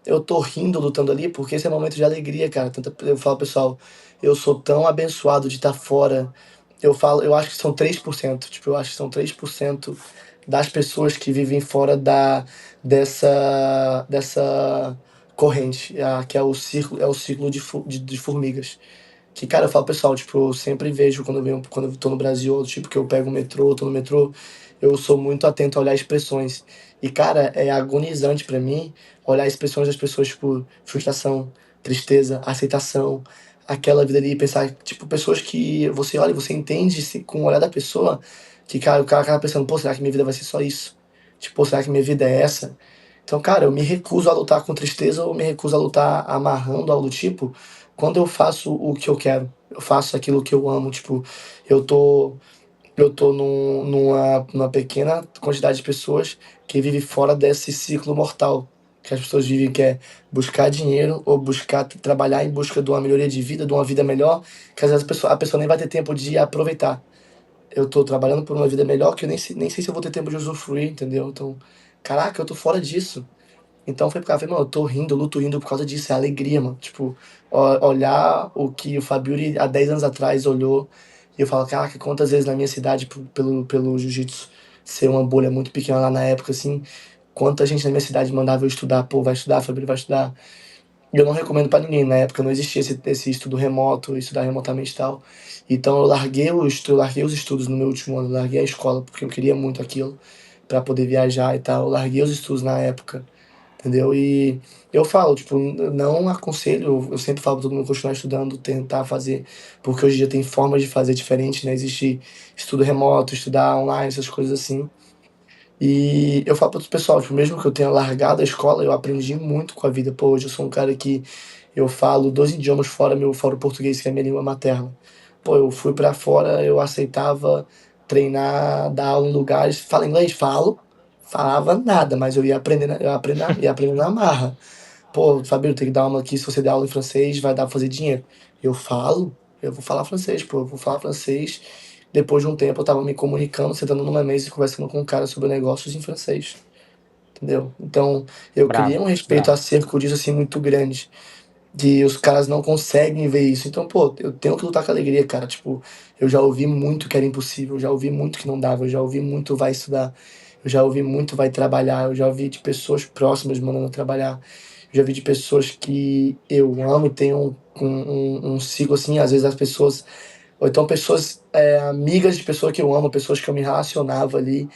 Eu tô rindo, lutando ali, porque esse é um momento de alegria, cara. Eu falo, pessoal, eu sou tão abençoado de estar fora. Eu acho que são 3%. Tipo, eu acho que são 3% das pessoas que vivem fora dessa corrente, que é o círculo de formigas. Que, cara, eu falo, pessoal, tipo, eu sempre vejo quando eu tô no Brasil, ou, tipo, que eu pego o metrô, tô no metrô, eu sou muito atento a olhar expressões. E, cara, é agonizante pra mim olhar expressões das pessoas, tipo, frustração, tristeza, aceitação, aquela vida ali, e pensar, tipo, pessoas que você olha e você entende com o olhar da pessoa, que, cara, o cara acaba pensando, pô, será que minha vida vai ser só isso? Tipo, pô, será que minha vida é essa? Então, cara, eu me recuso a lutar com tristeza ou me recuso a lutar amarrando algo do tipo, quando eu faço o que eu quero, eu faço aquilo que eu amo, tipo, eu tô, eu tô numa pequena quantidade de pessoas que vive fora desse ciclo mortal que as pessoas vivem, que é buscar dinheiro ou buscar trabalhar em busca de uma melhoria de vida, de uma vida melhor, que às vezes a pessoa nem vai ter tempo de aproveitar. Eu tô trabalhando por uma vida melhor que eu nem sei se eu vou ter tempo de usufruir, entendeu? Então, caraca, eu tô fora disso. Então foi por causa, falei, mano, eu tô rindo, eu luto rindo por causa disso, é alegria, mano. Tipo, olhar o que o Fabio há 10 anos atrás olhou, e eu falo, caraca, quantas vezes na minha cidade, pelo jiu-jitsu ser uma bolha muito pequena lá na época, assim, quanta gente na minha cidade mandava eu estudar, pô, vai estudar, Fabio, vai estudar. E eu não recomendo pra ninguém, na época não existia esse estudo remoto, estudar remotamente e tal. Então eu larguei os estudos no meu último ano, eu larguei a escola, porque eu queria muito aquilo, pra poder viajar e tal. Eu larguei os estudos na época, entendeu? E eu falo, tipo, não aconselho, eu sempre falo pra todo mundo continuar estudando, tentar fazer, porque hoje em dia tem formas de fazer diferente, né? Existe estudo remoto, estudar online, essas coisas assim. E eu falo para outro pessoal, tipo, mesmo que eu tenha largado a escola, eu aprendi muito com a vida. Pô, hoje eu sou um cara que eu falo 2 idiomas fora o português, que é a minha língua materna. Pô, eu fui para fora, eu aceitava treinar, dar aula em lugares. Fala inglês? Falo. Falava nada, mas eu ia aprendendo, ia aprendendo na marra. Pô, Fabio, tem que dar aula aqui, se você der aula em francês, vai dar pra fazer dinheiro. Eu falo, eu vou falar francês, pô, eu vou falar francês. Depois de um tempo, eu tava me comunicando, sentando numa mesa e conversando com um cara sobre negócios em francês. entendeu? Então, eu criei Bravo, um respeito bravo. acerca disso, assim, muito grande. Que os caras não conseguem ver isso. Então, pô, eu tenho que lutar com alegria, cara. Tipo, eu já ouvi muito que era impossível, eu já ouvi muito que não dava, eu já ouvi muito vai estudar, eu já ouvi muito vai trabalhar, eu já ouvi de pessoas próximas mandando eu trabalhar, eu já vi de pessoas que eu amo e tenho um ciclo assim, às vezes as pessoas, ou então pessoas amigas de pessoas que eu amo, pessoas que eu me relacionava ali,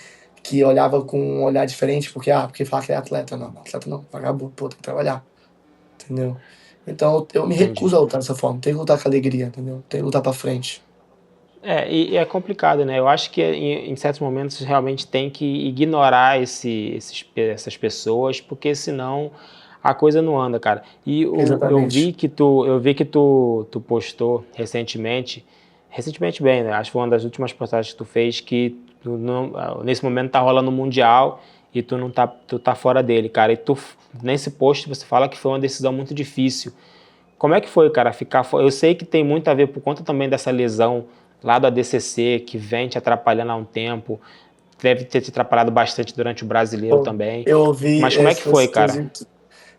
que olhava com um olhar diferente, porque fala que é atleta, não, atleta não, vagabundo, pô, tem que trabalhar. Entendeu? Então eu me Entendi. recuso a lutar dessa forma. Tem que lutar com alegria, entendeu? Tem que lutar pra frente. E é complicado, né? Eu acho que em certos momentos realmente tem que ignorar essas pessoas, porque senão a coisa não anda, cara. Eu vi Exatamente. que tu postou recentemente bem, né? Acho que foi uma das últimas postagens que tu fez que tu não, nesse momento tá rolando o Mundial e tu tá fora dele, cara. Nesse post você fala que foi uma decisão muito difícil. Como é que foi, cara, ficar fora? Eu sei que tem muito a ver por conta também dessa lesão lá do ADCC, que vem te atrapalhando há um tempo, deve ter te atrapalhado bastante durante o brasileiro Pô, também. eu ouvi, Mas como é que foi, cara? inclusive,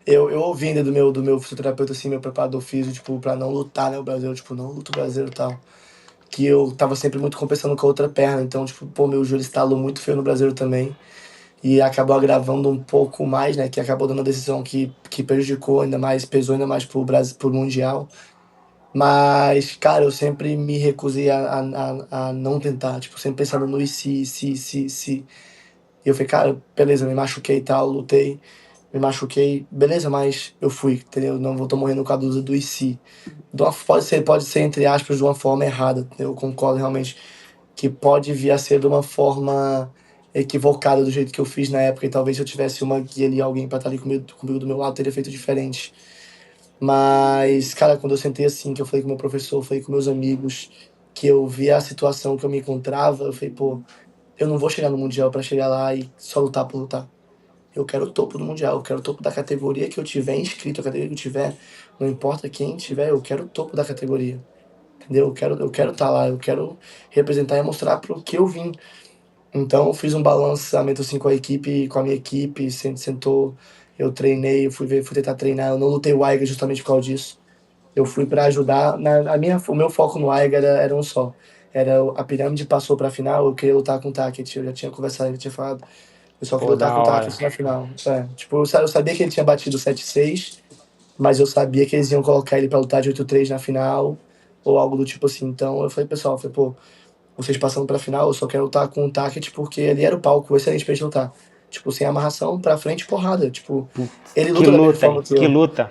eu ouvi ainda do meu fisioterapeuta, assim, meu preparador físico, tipo, pra não lutar, né, o brasileiro, tipo, não luto o brasileiro e tal. Que eu tava sempre muito compensando com a outra perna, então, tipo, pô, meu joelho estalou muito feio no brasileiro também. E acabou agravando um pouco mais, né, que acabou dando a decisão que prejudicou ainda mais, pesou ainda mais pro Brasil, pro Mundial. Mas, cara, eu sempre me recusei a não tentar, tipo, sempre pensando no e se. E eu falei, cara, beleza, me machuquei e tal, lutei, me machuquei, beleza, mas eu fui, entendeu? Não vou tô morrendo por causa do e se. Pode ser, entre aspas, de uma forma errada, eu concordo realmente que pode vir a ser de uma forma equivocada do jeito que eu fiz na época, e talvez se eu tivesse uma guia ali, alguém pra estar ali comigo do meu lado, teria feito diferente. Mas, cara, quando eu sentei assim, que eu falei com meu professor, falei com meus amigos, que eu vi a situação que eu me encontrava, eu falei, pô, eu não vou chegar no Mundial pra chegar lá e só lutar por lutar. Eu quero o topo do Mundial, eu quero o topo da categoria que eu tiver inscrito, a categoria que eu tiver, não importa quem tiver, eu quero o topo da categoria. Entendeu? Eu quero estar lá, eu quero representar e mostrar pro que eu vim. Então, eu fiz um balanceamento assim com a equipe, com a minha equipe, sentou, eu treinei, fui tentar treinar, eu não lutei o Aiga justamente por causa disso. Eu fui para ajudar. O meu foco no Aiga era um só. A pirâmide passou para a final, eu queria lutar com o Taket. Eu já tinha conversado, ele tinha falado. Eu só queria Pô, lutar da com o hora. Taket na final. Tipo, eu sabia que ele tinha batido 7-6, mas eu sabia que eles iam colocar ele para lutar de 8-3 na final, ou algo do tipo assim. Então eu falei, pessoal, pô, vocês passando pra final, eu só quero lutar com o Taket porque ali era o palco excelente pra gente lutar. Tipo, sem amarração, pra frente, porrada. Tipo, Putz, ele que luta da mesma luta, forma hein? que Que eu. luta.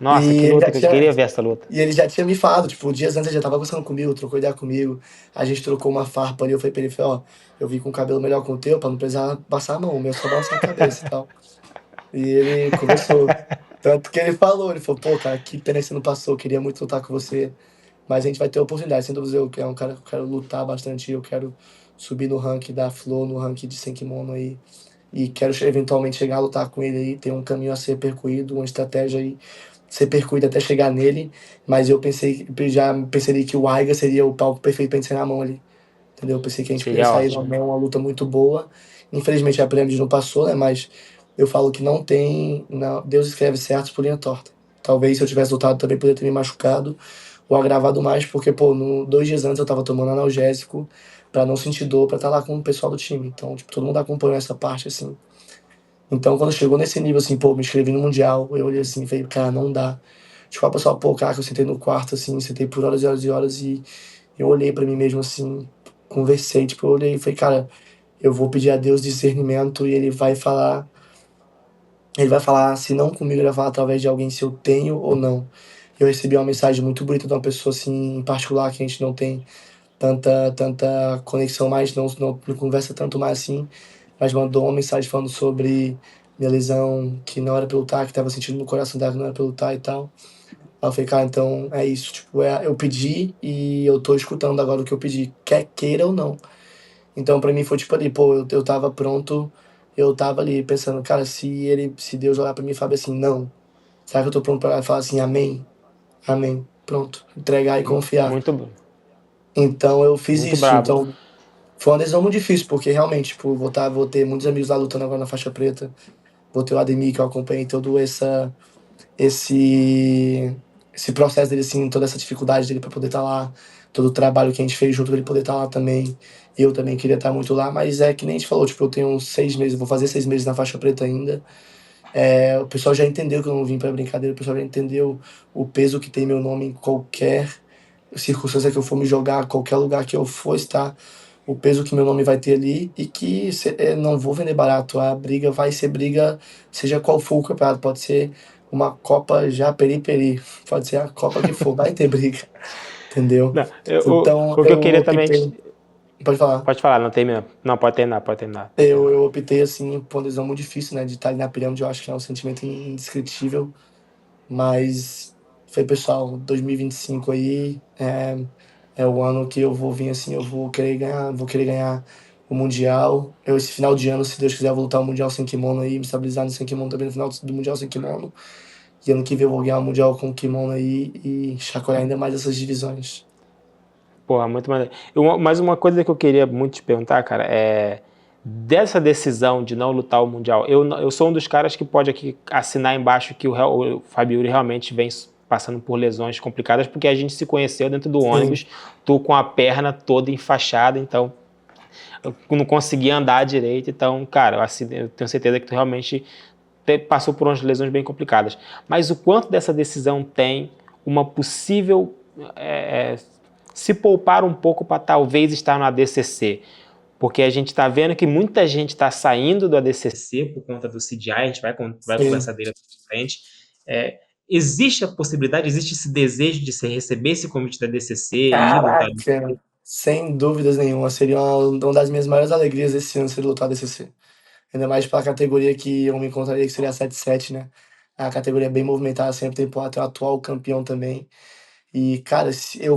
E Nossa, que ele luta já que eu tinha, queria ver essa luta. e ele já tinha me falado, tipo, dias antes ele já tava conversando comigo, trocou ideia comigo. A gente trocou uma farpa ali, eu falei pra ele, ó, eu vim com o cabelo melhor que o teu, pra não precisar passar a mão, o meu é só balançar a cabeça e tal. E ele conversou. Tanto que ele falou, pô, cara, que pena que você não passou, queria muito lutar com você. Mas a gente vai ter oportunidade, sem dúvida, eu que é um cara que eu quero lutar bastante, eu quero subir no ranking da Flow, no ranking de Senkimono aí, e quero eventualmente chegar a lutar com ele aí, ter um caminho a ser percorrido, uma estratégia aí, ser percorrida até chegar nele, mas já percebi que o Aiga seria o palco perfeito pra gente sair na mão ali, entendeu? Eu pensei que a gente poderia Seria sair na ótimo. mão, uma luta muito boa, infelizmente a Pirâmide não passou, né, mas eu falo que não tem, não, Deus escreve certos por linha torta. Talvez se eu tivesse lutado também poderia ter me machucado, ou agravado mais, porque, pô, 2 dias antes eu tava tomando analgésico pra não sentir dor, pra estar lá com o pessoal do time. Então, tipo, todo mundo acompanhou essa parte, assim. Então, quando chegou nesse nível, assim, pô, me inscrevi no Mundial, eu olhei assim e falei, cara, não dá. Tipo, a pessoa, pô, cara, que eu sentei no quarto, assim, sentei por horas e horas e horas e eu olhei pra mim mesmo, assim, conversei, tipo, eu olhei e falei, cara, eu vou pedir a Deus discernimento e ele vai falar, se não comigo, ele vai falar através de alguém se eu tenho ou não. Eu recebi uma mensagem muito bonita de uma pessoa, assim, em particular, que a gente não tem tanta conexão mais, não conversa tanto mais assim, mas mandou uma mensagem falando sobre minha lesão, que não era pra eu lutar, que tava sentindo no coração dela que não era pra eu lutar e tal. Aí eu falei, cara, então é isso, tipo, eu pedi e eu tô escutando agora o que eu pedi, quer queira ou não. Então pra mim foi tipo ali, pô, eu tava pronto, eu tava ali pensando, cara, se Deus olhar pra mim e falar assim, não, será que eu tô pronto pra falar assim, amém? Amém. Pronto, entregar e confiar. Muito, Então eu fiz muito isso. brabo. Então Foi uma decisão muito difícil, porque realmente, tipo, vou ter muitos amigos lá lutando agora na faixa preta. Vou ter o Ademir, que eu acompanhei todo esse, esse processo dele, assim, toda essa dificuldade dele para poder estar lá, todo o trabalho que a gente fez junto pra ele poder estar lá também. Eu também queria estar muito lá, mas é que nem a gente falou, tipo, eu tenho 6 meses, vou fazer 6 meses na faixa preta ainda. É, o pessoal já entendeu que eu não vim pra brincadeira, o pessoal já entendeu o peso que tem meu nome em qualquer circunstância que eu for me jogar, qualquer lugar que eu for estar, o peso que meu nome vai ter ali e que não vou vender barato. A briga vai ser briga, seja qual for o campeonato, pode ser uma Copa já peri-peri, pode ser a Copa que for, vai ter briga, entendeu? Não, Então o que eu eu queria também. optei, pode falar. Pode falar, não termina. Não, pode terminar, pode terminar. Eu optei assim por uma decisão muito difícil, né? De estar ali na pirâmide, eu acho que é um sentimento indescritível. Mas foi, pessoal, 2025 aí é o ano que eu vou vir assim, eu vou querer ganhar o Mundial. Eu, esse final de ano, se Deus quiser, eu vou lutar o Mundial sem kimono aí, me estabilizar no sem kimono também no final do Mundial sem kimono. E ano que vem eu vou ganhar o Mundial com kimono aí e chacoalhar ainda mais essas divisões. Porra, muito maneiro. Mas uma coisa que eu queria muito te perguntar, cara, é dessa decisão de não lutar o Mundial. Eu sou um dos caras que pode aqui assinar embaixo que o Fabiuri realmente vem passando por lesões complicadas, porque a gente se conheceu dentro do Sim. ônibus, tu com a perna toda enfaixada, então eu não conseguia andar direito. Então, cara, eu tenho certeza que tu realmente passou por umas lesões bem complicadas. Mas o quanto dessa decisão tem uma possível se poupar um pouco para talvez estar no ADCC? Porque a gente está vendo que muita gente está saindo do ADCC por conta do CDI, a gente vai Sim. conversar dele à frente. Existe a possibilidade, existe esse desejo de se receber esse convite da ADCC e ir lutar? Caraca, sem dúvidas nenhuma, seria uma das minhas maiores alegrias esse ano ser lutar DCC. Ainda mais pela categoria que eu me encontraria, que seria a 77, né? A categoria é bem movimentada, sempre tem até o atual campeão também. E, cara,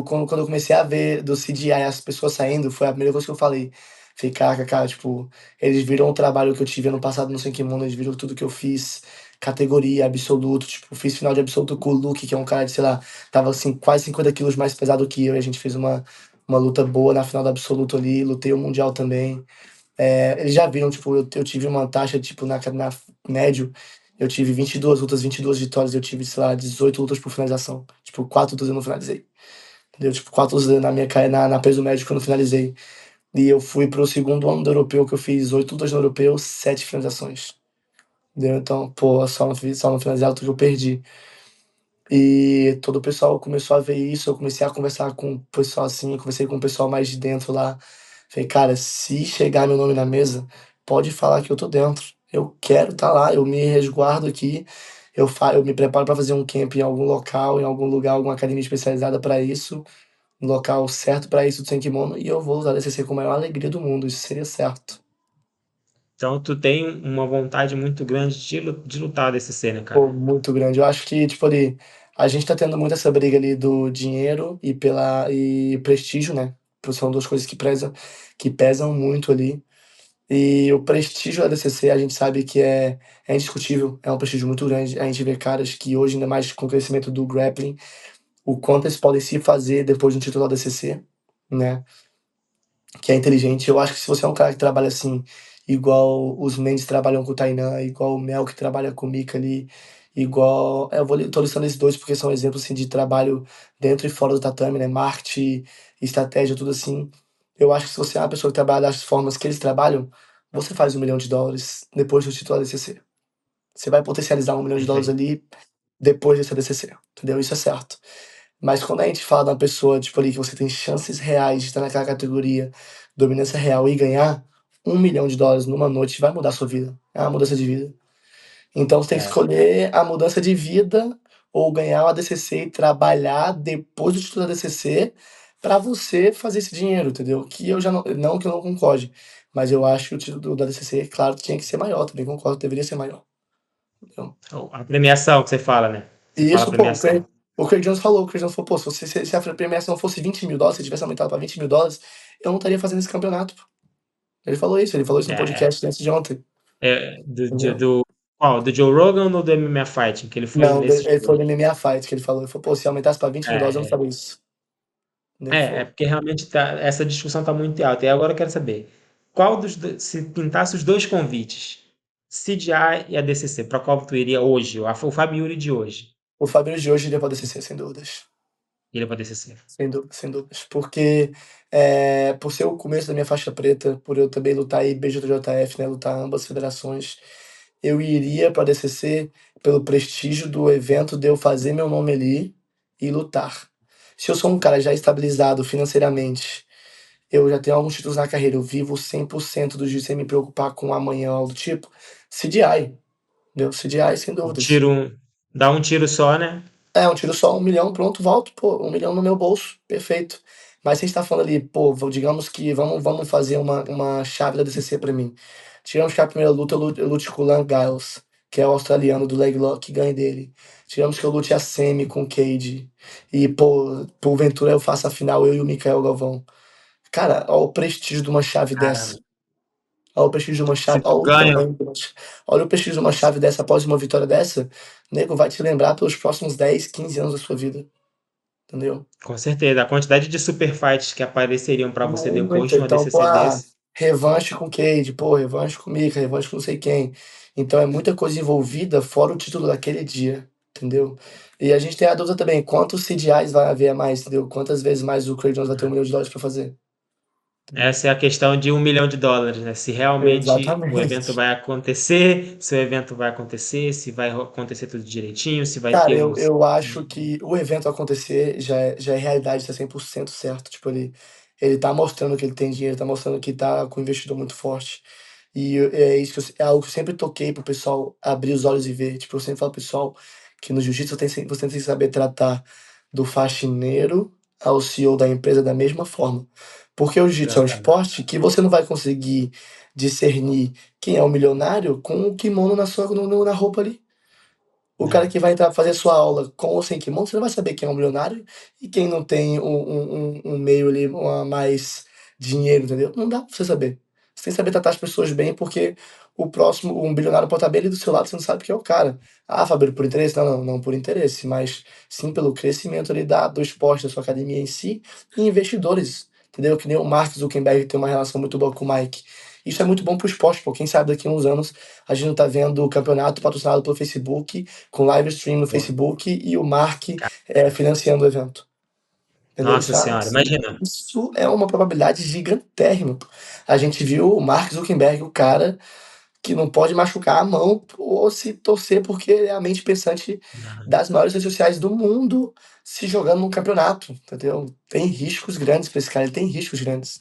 quando eu comecei a ver do CGI as pessoas saindo, foi a primeira coisa que eu falei. Falei, caraca, cara, tipo, eles viram o trabalho que eu tive ano passado no Sem Kimono, eles viram tudo que eu fiz, categoria, absoluto, tipo, fiz final de absoluto com o Luke, que é um cara de, sei lá, tava assim, quase 50 quilos mais pesado que eu, e a gente fez uma luta boa na final do absoluto ali, lutei o Mundial também. É, eles já viram, tipo, eu tive uma taxa, tipo, na médio, eu tive 22 lutas, 22 vitórias, eu tive, sei lá, 18 lutas por finalização. Tipo, 4 lutas eu não finalizei. Entendeu? Tipo, 4 lutas na minha, na peso médio que eu não finalizei. E eu fui pro segundo ano do europeu, que eu fiz 8 lutas no europeu, 7 finalizações. Entendeu? Então, pô, só não finalizei a luta que eu perdi. E todo o pessoal começou a ver isso, eu comecei a conversar com o pessoal assim, eu conversei com o pessoal mais de dentro lá. Falei, cara, se chegar meu nome na mesa, pode falar que eu tô dentro. Eu quero estar lá, eu me resguardo aqui, eu me preparo para fazer um camp em algum local, em algum lugar, alguma academia especializada para isso, um local certo para isso do sem kimono, e eu vou usar DCC com a maior alegria do mundo, isso seria certo. Então, tu tem uma vontade muito grande de lutar desse cena, Pô, cara. muito grande. Eu acho que, tipo, ali, a gente tá tendo muito essa briga ali do dinheiro e prestígio, né? São duas coisas que pesam muito ali. E o prestígio da DCC, a gente sabe que é indiscutível, é um prestígio muito grande. A gente vê caras que hoje, ainda mais com o crescimento do grappling, o quanto eles podem se fazer depois de um título da DCC, né? Que é inteligente. Eu acho que se você é um cara que trabalha assim, igual os Mendes trabalham com o Tainan, igual o Mel que trabalha com o Mika ali, igual. Tô listando esses dois porque são exemplos assim, de trabalho dentro e fora do tatame, né? Marketing, estratégia, tudo assim. Eu acho que se você é uma pessoa que trabalha das formas que eles trabalham, você faz US$ 1 milhão depois do título da DCC. Você vai potencializar US$ 1 milhão Perfeito. ali depois desse DCC, entendeu? Isso é certo. Mas quando a gente fala de uma pessoa, tipo ali, que você tem chances reais de estar naquela categoria, dominância real e ganhar US$ 1 milhão numa noite, vai mudar a sua vida. É uma mudança de vida. Então você tem que É, escolher a mudança de vida ou ganhar o ADCC e trabalhar depois do título da ADCC para você fazer esse dinheiro, entendeu? Que eu já não que eu não concorde, mas eu acho que o título da ADCC, claro, tinha que ser maior, também concordo, deveria ser maior. Entendeu? a premiação que você fala, né? Você E fala a isso, pô, premiação. o Craig Jones falou, pô, se a premiação fosse US$ 20 mil, se tivesse aumentado para US$ 20 mil, eu não estaria fazendo esse campeonato, pô. Ele falou isso no É, podcast antes de ontem, entendeu? do Joe Rogan ou do MMA Fighting? Que ele foi Não, nesses ele foi dois. no MMA Fight que ele falou, pô, se aumentasse para US$ 20 mil, eu não É, faria isso. Nem É for. porque realmente essa discussão está muito alta. E agora eu quero saber, qual dos dois, se pintasse os dois convites, CDI e a DCC, para qual tu iria hoje, o Fábio Yuri de hoje, O Fabrício de hoje iria pra DCC, sem dúvidas. iria para DCC. Sem dúvidas, sem dúvidas. Porque, por ser o começo da minha faixa preta, por eu também lutar aí BJJF, né, lutar ambas federações, eu iria para DCC pelo prestígio do evento de eu fazer meu nome ali e lutar. Se eu sou um cara já estabilizado financeiramente, eu já tenho alguns títulos na carreira, eu vivo 100% do jiu sem me preocupar com amanhã, algo do tipo, CDI, entendeu? CDI, sem Um dúvidas. tiro, dá um tiro só, né? É, um tiro só, 1 milhão, pronto, volto, pô, 1 milhão no meu bolso, perfeito. Mas se a gente tá falando ali, pô, digamos que vamos fazer uma chave da DCC pra mim. Digamos que a primeira luta eu lute com o Lan Giles, que é o australiano do leg lock, que ganha dele. Digamos que eu lute a semi com o Cade. E, pô, porventura eu faça a final, eu e o Mikael Galvão. Cara, olha o prestígio de uma chave dessa. Caramba. Olha o prestígio de uma Se chave, tu olha o ganha, tamanho. Olha o prestígio de uma chave dessa após uma vitória dessa. Nego vai te lembrar pelos próximos 10, 15 anos da sua vida. Entendeu? com certeza, a quantidade de super fights que apareceriam para você depois Muito. de uma Então, pô, DCC desse, revanche com Cade, pô, revanche com Mika, revanche com não sei quem. Então é muita coisa envolvida fora o título daquele dia, entendeu? E a gente tem a dúvida também, quantos CDIs vai haver a mais, entendeu? Quantas vezes mais o Craig Jones vai ter US$ 1 milhão pra fazer, entendeu? essa é a questão de US$ 1 milhão, né? Se realmente o evento Exatamente. vai acontecer, se o evento vai acontecer, se vai acontecer tudo direitinho, se vai Cara, ter eu acho que o evento acontecer já é realidade, tá 100% certo. Tipo, ele tá mostrando que ele tem dinheiro, tá mostrando que tá com um investidor muito forte. E é isso que é algo que eu sempre toquei pro pessoal abrir os olhos e ver. Tipo, eu sempre falo pro pessoal que no jiu-jitsu você tem que saber tratar do faxineiro ao CEO da empresa da mesma forma. Porque o jiu-jitsu é um exatamente. esporte que você não vai conseguir discernir quem é o milionário com o kimono na roupa ali. O cara É. que vai entrar fazer sua aula com ou sem kimono, você não vai saber quem é um milionário e quem não tem um meio ali, mais dinheiro, entendeu? Não dá pra você saber. Você tem que saber tratar as pessoas bem, porque o próximo, um bilionário pode estar bem ali do seu lado, você não sabe quem é o cara. Ah, Fabrício, por interesse? Não, não, não por interesse, mas sim pelo crescimento ali do esporte, da sua academia em si, e investidores, entendeu? Que nem o Mark Zuckerberg tem uma relação muito boa com o Mike. Isso é muito bom pro esporte, pô. Quem sabe daqui a uns anos a gente não tá vendo o campeonato patrocinado pelo Facebook, com live stream no Pô, Facebook e o Mark ca- financiando o evento. Entendeu? nossa senhora, imagina. Isso é uma probabilidade gigantérrima, pô. A gente viu o Mark Zuckerberg, o cara que não pode machucar a mão ou se torcer porque ele é a mente pensante das maiores redes sociais do mundo se jogando num campeonato, entendeu? Tem riscos grandes para esse cara, ele tem riscos grandes,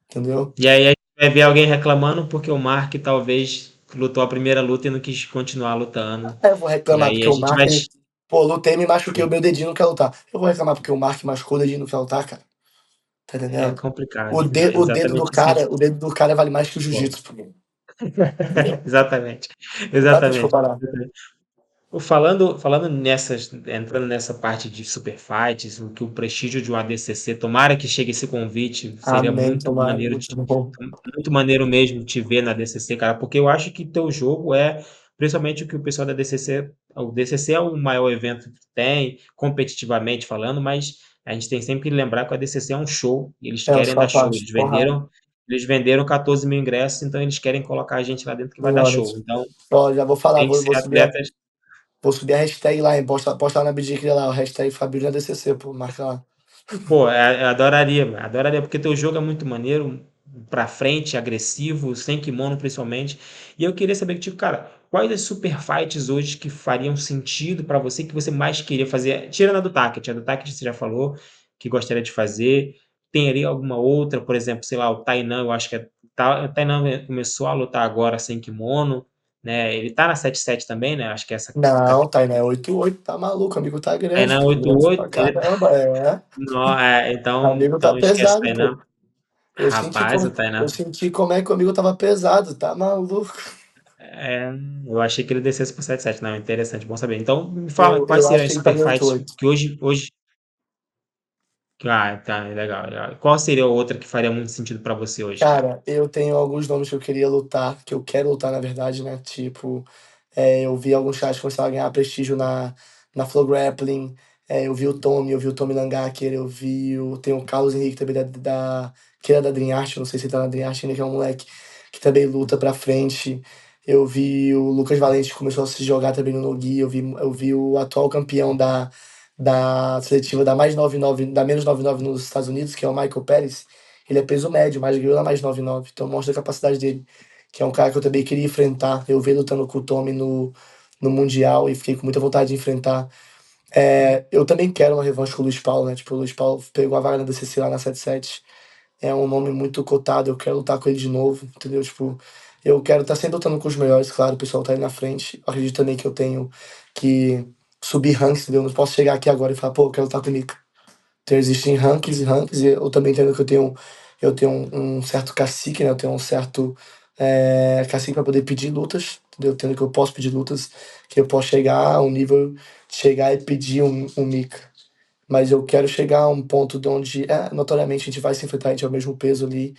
entendeu? E aí a gente vai ver alguém reclamando porque o Mark talvez lutou a primeira luta e não quis continuar lutando. Aí eu vou E reclamar aí porque a o gente vai. Mark, pô, lutei, me machuquei, o meu dedinho não quer lutar. Eu vou reclamar porque o Mark machucou o dedinho não quer lutar, cara. Tá É entendendo? complicado. O dedo do Exatamente isso que a gente. cara, o dedo do cara vale mais que o Pô. jiu-jitsu, pô. Entendeu? Exatamente. Não dá pra gente Exatamente. comparar. Falando nessas, entrando nessa parte de super fights, que o prestígio de um ADCC, tomara que chegue esse convite, seria Amém, tomara, muito bom. muito maneiro mesmo te ver na DCC, cara, porque eu acho que teu jogo é, principalmente o que o pessoal da DCC, o DCC é o maior evento que tem, competitivamente falando, mas a gente tem sempre que lembrar que o ADCC é um show, e eles É, o querem dar sua show, parte, porrada. eles venderam 14 mil ingressos, então eles querem colocar a gente lá dentro que vai dar show, Senhoras. então Ó, já vou falar, tem que vou ser subir atletas. vou subir a hashtag lá, hein? Posta lá na BDK lá, o hashtag Fabrício na DCC, pô, marca lá. Pô, eu adoraria, porque teu jogo é muito maneiro, pra frente, agressivo, sem kimono principalmente. E eu queria saber, tipo, cara, quais as super fights hoje que fariam sentido pra você, que você mais queria fazer? Tirando a do Taket você já falou que gostaria de fazer. Tem ali alguma outra, por exemplo, sei lá, o Tainan, eu acho que o Tainan começou a lutar agora sem kimono, né? Ele tá na 7-7 também, né? Acho que é essa Não, categoria. Tainá é 88, tá maluco, amigo Tainan tá grande 8-8, pra caramba, é. Amigo tá então esquece o pesado, pô. Tainan. Eu senti Rapaz, o como, eu Tainan. senti como é que o amigo tava pesado, tá maluco. É, eu achei que ele descesse por 7-7. Não, interessante, bom saber. Então, me fala Eu quais seriam acho as que ele super estaria fights 88. que hoje. Ah, tá, legal, legal. Qual seria a outra que faria muito sentido pra você hoje, cara? Cara, eu tenho alguns nomes que eu queria lutar, que eu quero lutar na verdade, né? Tipo, eu vi alguns caras que começaram a ganhar prestígio na Flow Grappling. Eu vi o Tommy Langacker, tem o Carlos Henrique também que era da Dream Art, não sei se ele tá na Dream Art ainda, que é um moleque que também luta pra frente. Eu vi o Lucas Valente que começou a se jogar também no Nogi, eu vi o atual campeão da seletiva da menos 99 nos Estados Unidos, que é o Michael Pérez. Ele é peso médio, mas ganhou na mais 99, então mostra a capacidade dele, que é um cara que eu também queria enfrentar. Eu vi ele lutando com o Tommy no Mundial e fiquei com muita vontade de enfrentar. Eu também quero uma revanche com o Luiz Paulo, né? Tipo, o Luiz Paulo pegou a vaga na DCC lá na 77. É um nome muito cotado, eu quero lutar com ele de novo, entendeu? Tipo, eu quero estar sempre lutando com os melhores, claro, o pessoal tá aí na frente. Eu acredito também que eu tenho que subir ranks, entendeu? Eu não posso chegar aqui agora e falar, pô, eu quero lutar com o Mika. Então existem rankings e rankings, e eu também entendo que eu tenho um certo cacique, né? Eu tenho um certo cacique para poder pedir lutas, entendeu? Eu entendo que eu posso pedir lutas, que eu posso chegar a um nível de chegar e pedir um Mika. Mas eu quero chegar a um ponto de onde, notoriamente, a gente vai se enfrentar, a gente é o mesmo peso ali.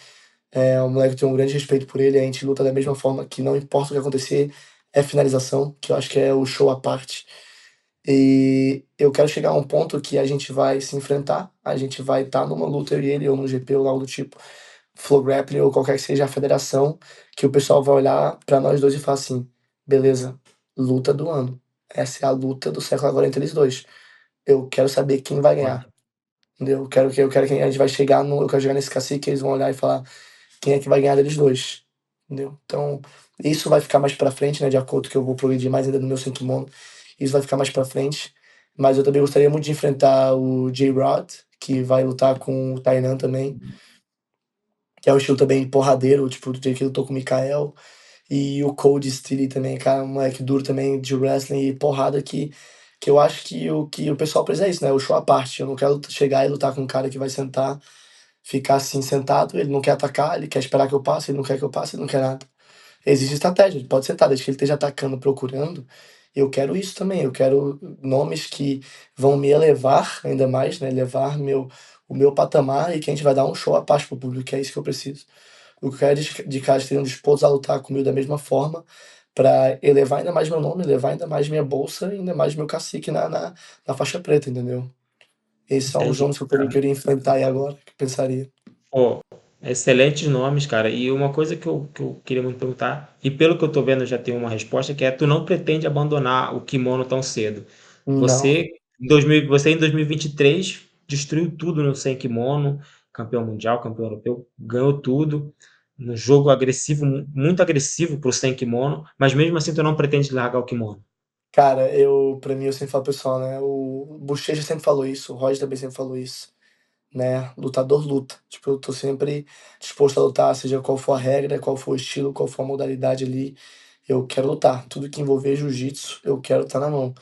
O moleque tem um grande respeito por ele, a gente luta da mesma forma, que não importa o que acontecer, é finalização, que eu acho que é o show à parte. E eu quero chegar a um ponto que a gente vai se enfrentar, a gente vai estar numa luta, eu e ele, ou no GP, ou algo do tipo, Flow Grappling, ou qualquer que seja a federação, que o pessoal vai olhar pra nós dois e falar assim: beleza, luta do ano. Essa é a luta do século agora entre eles dois. Eu quero saber quem vai ganhar. Entendeu? Eu quero que a gente vai chegar no. Eu quero chegar nesse cacique, eles vão olhar e falar quem é que vai ganhar deles dois. Entendeu? Então, isso vai ficar mais pra frente, né? De acordo que eu vou progredir mais ainda no meu Senkimono. Isso vai ficar mais pra frente. Mas eu também gostaria muito de enfrentar o J-Rod, que vai lutar com o Tainan também, que é um estilo também porradeiro, tipo, do jeito que ele lutou com o Mikael. E o Cody Steele também, cara, um moleque duro também de wrestling e porrada que eu acho que o pessoal precisa é isso, né? O show à parte. Eu não quero chegar e lutar com um cara que vai sentar, ficar assim sentado, ele não quer atacar, ele quer esperar que eu passe, ele não quer que eu passe, ele não quer nada. Existe estratégia, ele pode sentar, desde que ele esteja atacando, procurando. Eu quero isso também, eu quero nomes que vão me elevar ainda mais, né? Elevar o meu patamar e que a gente vai dar um show à parte pro público, que é isso que eu preciso. O que eu quero é de caras que estejam dispostos a lutar comigo da mesma forma, para elevar ainda mais meu nome, elevar ainda mais minha bolsa, ainda mais meu cacique na faixa preta, entendeu? Esses são os Entendi, nomes que eu cara. queria enfrentar aí agora, que eu pensaria. Pô, excelentes nomes, cara. E uma coisa que eu queria muito perguntar, e pelo que eu tô vendo, eu já tenho uma resposta, que é: tu não pretende abandonar o kimono tão cedo. Não. Você em 2023 destruiu tudo no sem kimono, campeão mundial, campeão europeu, ganhou tudo. Um jogo agressivo, muito agressivo pro sem kimono, mas mesmo assim tu não pretende largar o kimono. Cara, pra mim, eu sempre falo pro pessoal, né? O Bochecha sempre falou isso, o Roger também sempre falou isso, né? Lutador luta. Tipo, eu tô sempre disposto a lutar, seja qual for a regra, qual for o estilo, qual for a modalidade ali. Eu quero lutar. Tudo que envolver jiu-jitsu, eu quero estar na mão.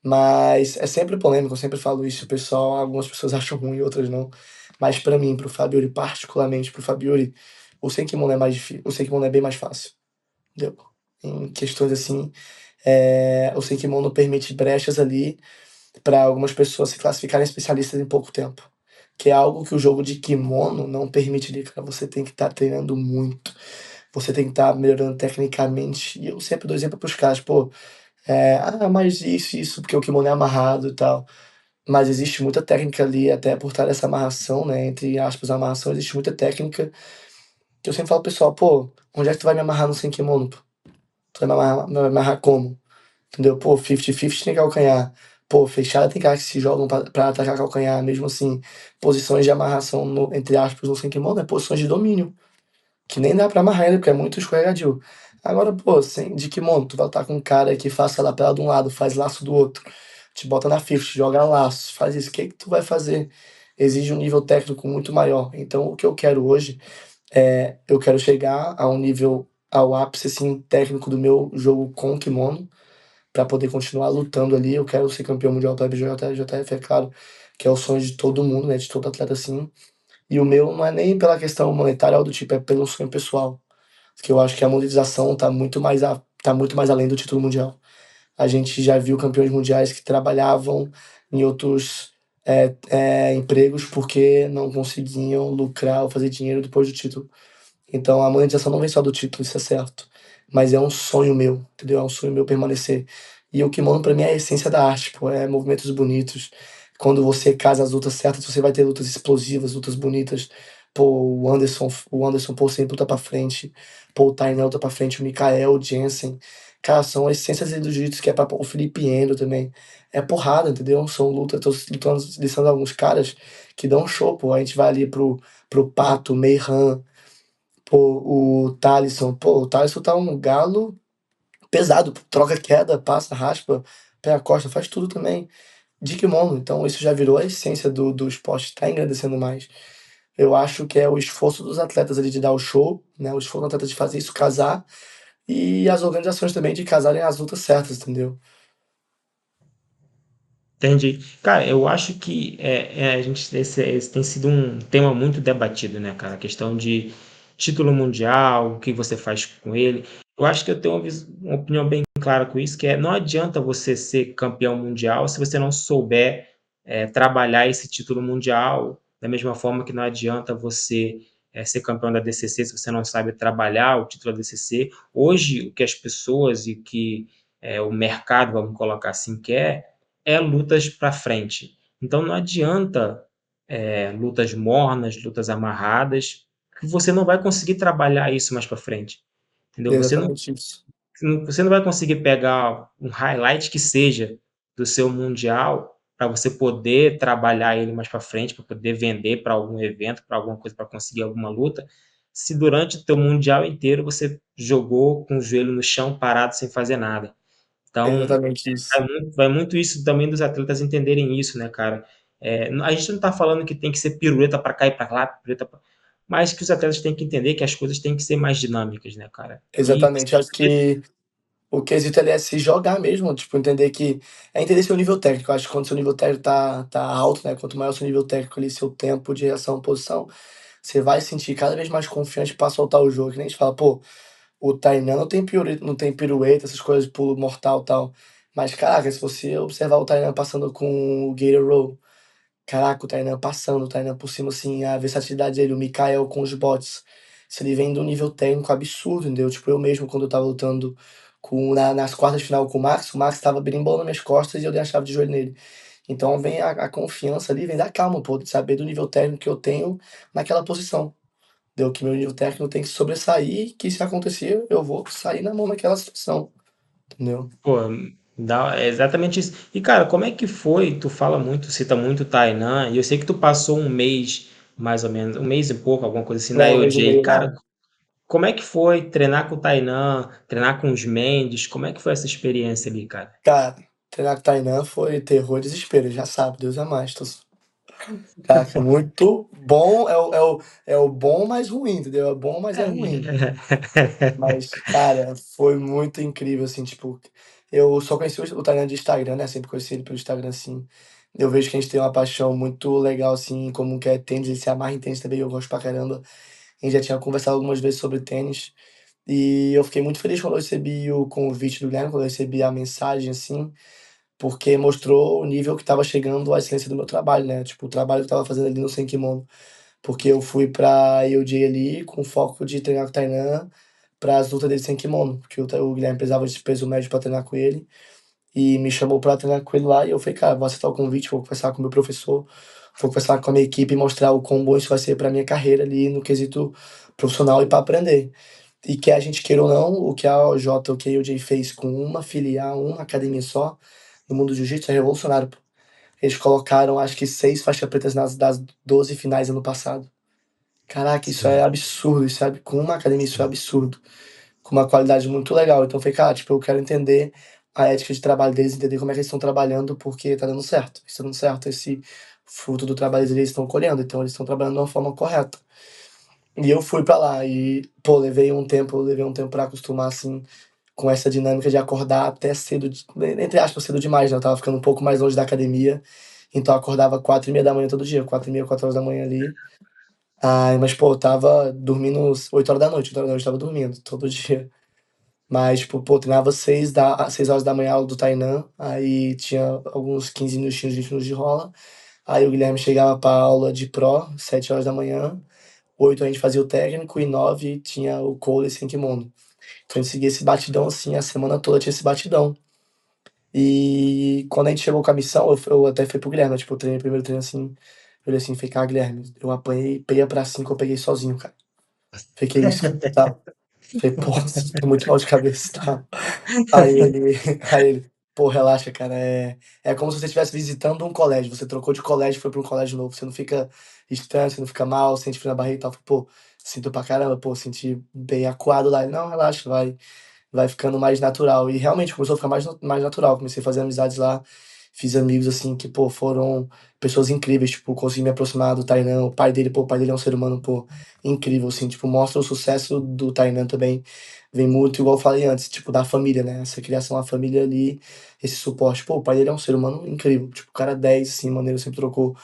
Mas é sempre polêmico, eu sempre falo isso, pessoal. Algumas pessoas acham ruim, outras não. Mas pra mim, pro Fabiori, particularmente pro Fabiori, o sem kimono é mais difícil. O sem kimono é bem mais fácil. Entendeu? Em questões assim, o sem kimono permite brechas ali para algumas pessoas se classificarem especialistas em pouco tempo. Que é algo que o jogo de kimono não permite ali, cara. Você tem que estar treinando muito. Você tem que estar melhorando tecnicamente. E eu sempre dou exemplo pros caras, pô, mas isso, porque o kimono é amarrado e tal. Mas existe muita técnica ali, até por trás dessa amarração, né? Entre aspas, amarração, existe muita técnica. Que eu sempre falo pro pessoal, pô, onde é que tu vai me amarrar no sem kimono, pô? Tu vai me amarrar como? Entendeu? Pô, 50-50 tem calcanhar. Pô, fechada tem caras que se jogam pra atacar calcanhar. Mesmo assim, posições de amarração, entre aspas, no sem kimono, é posições de domínio. Que nem dá pra amarrar ele, porque é muito escorregadio. Agora, pô, de kimono, tu vai lutar com um cara que faça lapela de um lado, faz laço do outro. Te bota na 50, joga laço, faz isso. O que que tu vai fazer? Exige um nível técnico muito maior. Então, o que eu quero hoje eu quero chegar a um nível, ao ápice, assim, técnico do meu jogo com kimono para poder continuar lutando ali. Eu quero ser campeão mundial da BJJF, é claro, que é o sonho de todo mundo, né? De todo atleta assim. E o meu não é nem pela questão monetária ou do tipo, é pelo sonho pessoal. Que eu acho que a monetização tá muito mais além do título mundial. A gente já viu campeões mundiais que trabalhavam em outros empregos porque não conseguiam lucrar ou fazer dinheiro depois do título. Então a monetização não vem só do título, isso é certo. Mas é um sonho meu, entendeu? É um sonho meu permanecer. E o kimono pra mim é a essência da arte, pô. É movimentos bonitos, quando você casa as lutas certas, você vai ter lutas explosivas, lutas bonitas. Pô, o Anderson, pô, sempre luta pra frente. Pô, o Tainan luta pra frente, o Mikael, o Jensen. Cara, são essências ali do jiu-jitsu que é pra o Felipe Endo também. É porrada, entendeu? São lutas, tô lutando, listando alguns caras que dão show, pô. A gente vai ali pro Pato, Meihan, pô, o Thalisson. Pô, o Thalisson tá um galo pesado, troca queda, passa, raspa, pé a costa, faz tudo também de kimono. Então isso já virou a essência do esporte, está engrandecendo mais. Eu acho que é o esforço dos atletas ali de dar o show, né? O esforço do atleta de fazer isso casar e as organizações também de casarem as lutas certas, entendeu? Entendi. Cara, eu acho que a gente, esse tem sido um tema muito debatido, né, cara? A questão de título mundial, o que você faz com ele. Eu acho que eu tenho uma opinião bem clara com isso, que é não adianta você ser campeão mundial se você não souber trabalhar esse título mundial, da mesma forma que não adianta você ser campeão da DCC se você não sabe trabalhar o título da DCC. Hoje, o que as pessoas e que o mercado, vamos colocar assim, quer é lutas para frente. Então não adianta lutas mornas, lutas amarradas, que você não vai conseguir trabalhar isso mais para frente. Entendeu? Exatamente isso. Você não vai conseguir pegar um highlight que seja do seu mundial para você poder trabalhar ele mais para frente, para poder vender para algum evento, para alguma coisa, para conseguir alguma luta, se durante o teu mundial inteiro você jogou com o joelho no chão, parado, sem fazer nada. Então, Exatamente isso. vai muito isso também dos atletas entenderem isso, né, cara? A gente não está falando que tem que ser pirueta para cá e para lá, pirueta mas que os atletas têm que entender que as coisas têm que ser mais dinâmicas, né, cara? E Exatamente. Acho que o quesito ali é se jogar mesmo, tipo, entender que. É entender seu nível técnico. Eu acho que quando seu nível técnico tá alto, né? Quanto maior seu nível técnico ali, seu tempo de reação, posição, você vai se sentir cada vez mais confiante pra soltar o jogo. Que nem a gente fala, pô, o Tainan não tem pirueta, essas coisas, pulo mortal e tal. Mas, caraca, se você observar o Tainan passando com o Gator Roll, caraca, o Tainan passando, o Tainan por cima, assim, a versatilidade dele, o Mikael com os bots. Se ele vem de um nível técnico absurdo, entendeu? Tipo, eu mesmo, quando eu tava lutando nas quartas de final com o Max tava birimbolando nas minhas costas e eu dei a chave de joelho nele. Então vem a confiança ali, vem da calma, pô, de saber do nível técnico que eu tenho naquela posição. Deu que meu nível técnico tem que sobressair, que se acontecer, eu vou sair na mão naquela situação, entendeu? pô, é exatamente isso. E, cara, como é que foi? Tu fala muito, cita muito o Tainan, e eu sei que tu passou um mês, mais ou menos, um mês e pouco, alguma coisa assim, na É, um mês e EOJ. meio Cara, lá. como é que foi treinar com o Tainan, treinar com os Mendes? Como é que foi essa experiência ali, cara? Cara, treinar com o Tainan foi terror e desespero, já sabe, Deus é mais. Caraca, muito bom, é o bom mais ruim, entendeu? É bom, mas é ruim. Mas, cara, foi muito incrível, assim, tipo, eu só conheci o Tainan de Instagram, né? Sempre conheci ele pelo Instagram, assim. Eu vejo que a gente tem uma paixão muito legal, assim, em comum, que é tênis, ele se amarra em tênis também, eu gosto pra caramba. A gente já tinha conversado algumas vezes sobre tênis. E eu fiquei muito feliz quando eu recebi o convite do Guilherme, quando eu recebi a mensagem, assim, porque mostrou o nível que estava chegando a excelência do meu trabalho, né? Tipo, o trabalho que eu estava fazendo ali no Senkimono. Porque eu fui pra IOJ ali com foco de treinar com o Tainan para as lutas dele sem kimono, porque o Guilherme precisava de peso médio para treinar com ele e me chamou para treinar com ele lá e eu falei, cara, vou aceitar o convite, vou conversar com o meu professor, vou conversar com a minha equipe e mostrar o quão bom isso vai ser para minha carreira ali no quesito profissional e para aprender. E que a gente queira ou não, o que a OJ, o que a IOJ fez com uma filial, uma academia só, no mundo do jiu-jitsu é revolucionário, pô. Eles colocaram, acho que 6 faixas pretas das 12 finais ano passado. Caraca, isso é Sim, absurdo, isso é, com uma academia isso é sim. absurdo, com uma qualidade muito legal. Então eu falei, cara, tipo, eu quero entender a ética de trabalho deles, entender como é que eles estão trabalhando, porque tá dando certo. Está dando certo, esse fruto do trabalho deles eles estão colhendo, então eles estão trabalhando de uma forma correta. E eu fui pra lá e, pô, levei um tempo pra acostumar, assim, com essa dinâmica de acordar até cedo, entre aspas, cedo demais, né? Eu tava ficando um pouco mais longe da academia, então eu acordava 4h30 da manhã todo dia, 4h30, 4 horas da manhã ali. Ai, mas, pô, eu tava dormindo 8 horas da noite, 8 horas da noite eu tava dormindo todo dia. Mas, tipo, pô, treinava 6 horas da manhã, aula do Tainan, aí tinha alguns 15 minutinhos, 20 minutos de rola. Aí o Guilherme chegava pra aula de Pro, 7 horas da manhã, 8 a gente fazia o técnico e 9 tinha o Cole sem kimono. Então a gente seguia esse batidão assim, a semana toda tinha esse batidão. E quando a gente chegou com a missão, eu até fui pro Guilherme, tipo, eu treinei, primeiro treino assim, eu olhei assim, falei, cara, Guilherme, eu apanhei peia pra 5, eu peguei sozinho, cara. Fiquei isso, tá? Falei, pô, tô muito mal de cabeça, tá? Aí ele, aí ele, pô, relaxa, cara, é como se você estivesse visitando um colégio, você trocou de colégio e foi pra um colégio novo, você não fica estranho, você não fica mal, sente frio na barriga e tal. Falei, pô, sinto pra caramba, pô, senti bem acuado lá. Ele, não, relaxa, vai ficando mais natural. E realmente começou a ficar mais natural. Comecei a fazer amizades lá, fiz amigos assim que, pô, foram pessoas incríveis, tipo, consegui me aproximar do Tainan, o pai dele, pô, o pai dele é um ser humano, pô, incrível, assim, tipo, mostra o sucesso do Tainan também. Vem muito, igual eu falei antes, tipo, da família, né? Essa criação, a família ali, esse suporte. Pô, o pai dele é um ser humano incrível. Tipo, o cara 10 assim, maneiro, sempre trocou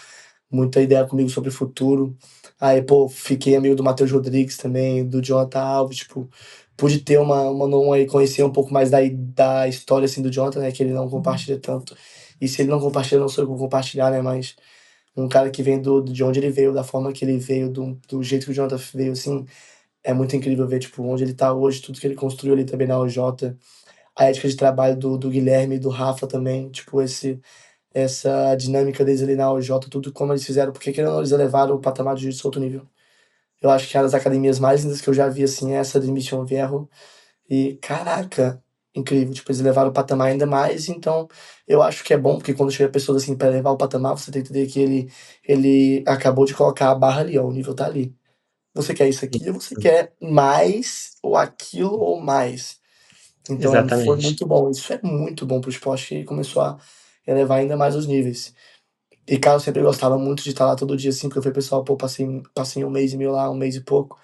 muita ideia comigo sobre o futuro. Aí, pô, fiquei amigo do Matheus Rodrigues também, do Jonathan Alves, tipo, pude ter uma não aí, conhecer um pouco mais da história, assim, do Jonathan, né, que ele não compartilha tanto. E se ele não compartilha, não sou eu que vou compartilhar, né, mas um cara que vem de onde ele veio, da forma que ele veio, do jeito que o Jonathan veio, assim, é muito incrível ver, tipo, onde ele tá hoje, tudo que ele construiu ali também na OJ, a ética de trabalho do Guilherme e do Rafa também, tipo, essa dinâmica deles ali na OJ, tudo como eles fizeram, porque querendo ou não, eles elevaram o patamar de jiu-jitsu a outro nível. Eu acho que é uma das academias mais lindas que eu já vi, assim, é essa de Mission Viejo. E, caraca, incrível. Tipo, eles levaram o patamar ainda mais, então eu acho que é bom, porque quando chega pessoas assim para levar o patamar, você tem que entender que ele acabou de colocar a barra ali, ó, o nível tá ali. Você quer isso aqui ou você quer mais, ou aquilo ou mais? Então foi Exatamente. muito bom. Isso é muito bom pro esporte que começou a elevar ainda mais os níveis. E, cara, eu sempre gostava muito de estar lá todo dia, assim, porque eu falei, pessoal, pô, passei um mês e meio lá, um mês e pouco,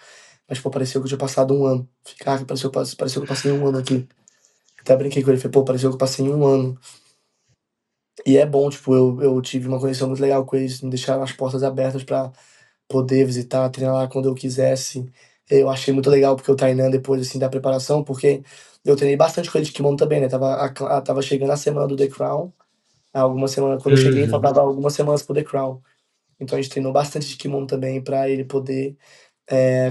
mas, pô, pareceu que eu tinha passado um ano. Falei, cara, pareceu que eu passei um ano aqui. Até brinquei com ele, falei, pô, pareceu que eu passei um ano. E é bom, tipo, eu tive uma conexão muito legal com eles, me deixaram as portas abertas pra poder visitar, treinar lá quando eu quisesse. Eu achei muito legal, porque o Tainan, depois, assim, da preparação, porque eu treinei bastante com ele de kimono também, né? Tava chegando a semana do The Crown, alguma semana, quando eu cheguei, Uhum. faltava algumas semanas pro The Crown. Então a gente treinou bastante de kimono também para ele poder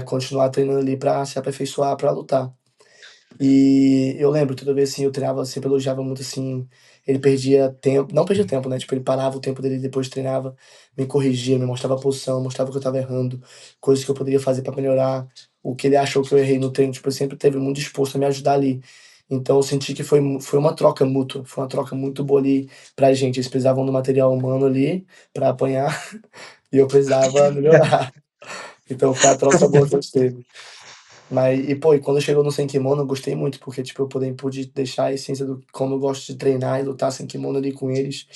continuar treinando ali para se aperfeiçoar, para lutar. E eu lembro, toda vez assim, eu treinava, sempre elogiava muito assim, ele perdia tempo, não perdia tempo, né? Tipo, ele parava o tempo dele, depois treinava, me corrigia, me mostrava a posição, mostrava o que eu tava errando, coisas que eu poderia fazer para melhorar, o que ele achou que eu errei no treino, tipo, ele sempre esteve muito disposto a me ajudar ali. Então eu senti que foi uma troca mútua, foi uma troca muito boa ali pra gente. Eles precisavam do material humano ali para apanhar e eu precisava melhorar. Então foi a troca boa que a gente teve. Mas, e pô, e quando chegou no sem kimono, eu gostei muito, porque, tipo, pude deixar a essência do como eu gosto de treinar e lutar sem kimono ali com eles.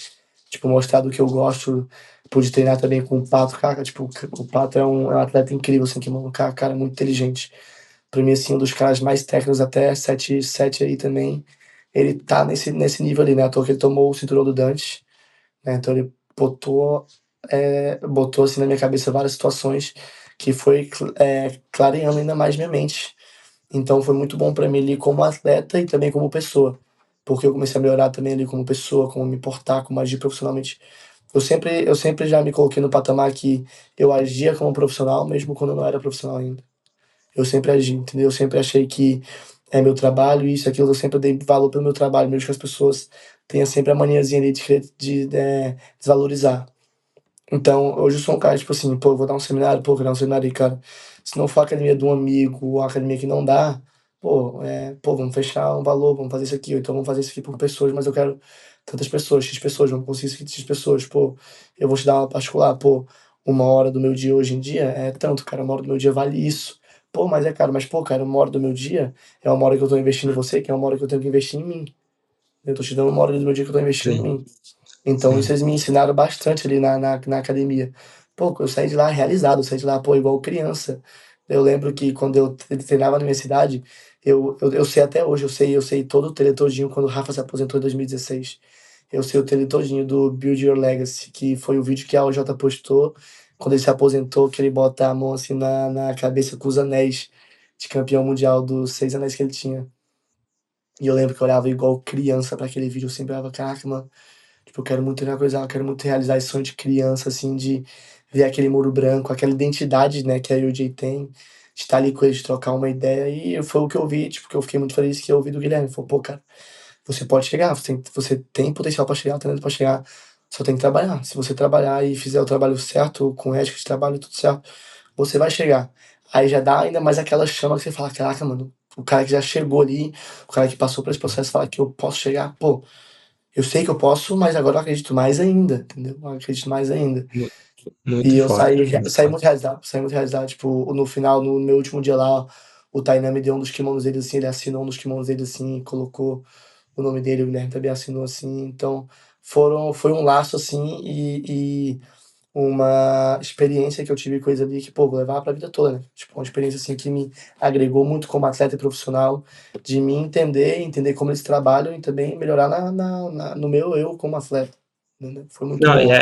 Tipo, mostrar do que eu gosto. Pude treinar também com o Pato, cara. Tipo, o Pato é um atleta incrível sem kimono, cara, muito inteligente. Pra mim, assim, um dos caras mais técnicos, até 7 aí também. Ele tá nesse nível ali, né? À toa que ele tomou o cinturão do Dante, né? Então ele botou assim na minha cabeça várias situações que foi clareando ainda mais minha mente. Então foi muito bom para mim ali como atleta e também como pessoa, porque eu comecei a melhorar também ali como pessoa, como me portar, como agir profissionalmente. Eu sempre já me coloquei no patamar que eu agia como profissional, mesmo quando eu não era profissional ainda. Eu sempre agi, entendeu? Eu sempre achei que é meu trabalho, isso, aquilo, eu sempre dei valor pelo meu trabalho, mesmo que as pessoas tenham sempre a maniazinha ali de desvalorizar. Então, hoje eu sou um cara, tipo assim, pô, eu vou dar um seminário, pô, vou dar um seminário aí, cara. Se não for a academia de um amigo, ou a academia que não dá, pô, vamos fechar um valor, vamos fazer isso aqui, ou então vamos fazer isso aqui por pessoas, mas eu quero tantas pessoas, X pessoas, vamos conseguir isso aqui de X pessoas, pô, eu vou te dar uma particular, pô, 1 hora do meu dia hoje em dia é tanto, cara, 1 hora do meu dia vale isso. Pô, mas é caro, mas pô, cara, 1 hora do meu dia é 1 hora que eu tô investindo em você, que é 1 hora que eu tenho que investir em mim. Eu tô te dando 1 hora do meu dia que eu tô investindo em Sim, mim. Então, isso sim. eles me ensinaram bastante ali na academia. Pô, eu saí de lá realizado, eu saí de lá, pô, igual criança. Eu lembro que quando eu treinava na minha cidade, eu sei até hoje, eu sei todo o treino todinho quando o Rafa se aposentou em 2016. Eu sei o treino todinho do Build Your Legacy, que foi o vídeo que a OJ postou quando ele se aposentou, que ele bota a mão assim na cabeça com os anéis de campeão mundial dos 6 anéis que ele tinha. E eu lembro que eu olhava igual criança para aquele vídeo, eu sempre olhava, caraca, mano. Tipo, eu quero muito treinar coisa, eu quero muito realizar esse sonho de criança, assim, de ver aquele muro branco, aquela identidade, né, que a UJ tem, de estar ali com eles, de trocar uma ideia. E foi o que eu vi, tipo, que eu fiquei muito feliz que eu ouvi do Guilherme. Falou, pô, cara, você pode chegar, você tem potencial para chegar, talento para chegar, só tem que trabalhar. Se você trabalhar e fizer o trabalho certo, com ética de trabalho, tudo certo, você vai chegar. Aí já dá ainda mais aquela chama que você fala: "Caraca, mano, o cara que já chegou ali, o cara que passou por esse processo fala que eu posso chegar, pô, eu sei que eu posso, mas agora eu acredito mais ainda", entendeu? Eu acredito mais ainda. Mu- E Muito eu forte, saí muito saí forte. muito realizado, saí muito realizado, tipo, no final, no meu último dia lá, o Tainan me deu um dos kimonos dele, assim, ele assinou um dos kimonos dele, assim, colocou o nome dele, o Guilherme também assinou, assim, então foi um laço, assim, e uma experiência que eu tive com eles ali que, pô, vou levar pra vida toda, né, tipo, uma experiência, assim, que me agregou muito como atleta e profissional, de me entender como eles trabalham e também melhorar no meu eu como atleta, entendeu. Foi muito Não, bom lá.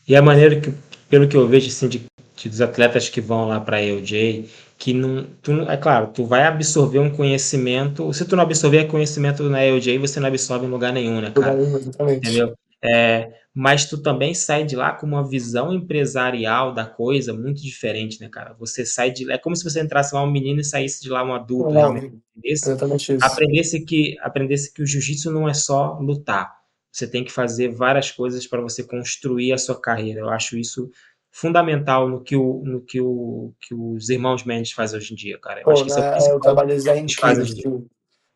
e a maneira que, pelo que eu vejo assim, dos atletas que vão lá para a AOJ, que não, é claro, tu vai absorver um conhecimento, se tu não absorver conhecimento na AOJ, você não absorve em lugar nenhum, né, Lugar cara? nenhum, exatamente. Entendeu? Mas tu também sai de lá com uma visão empresarial da coisa muito diferente, né, cara? Você sai de lá, é como se você entrasse lá um menino e saísse de lá um adulto, realmente. Não, exatamente isso. Aprendesse que o jiu-jitsu não é só lutar. Você tem que fazer várias coisas para você construir a sua carreira. Eu acho isso fundamental no que os irmãos Mendes fazem hoje em dia, cara. Eu acho Pô, que isso é o o principal trabalho deles é que eles fazem incrível, hoje em dia. tipo,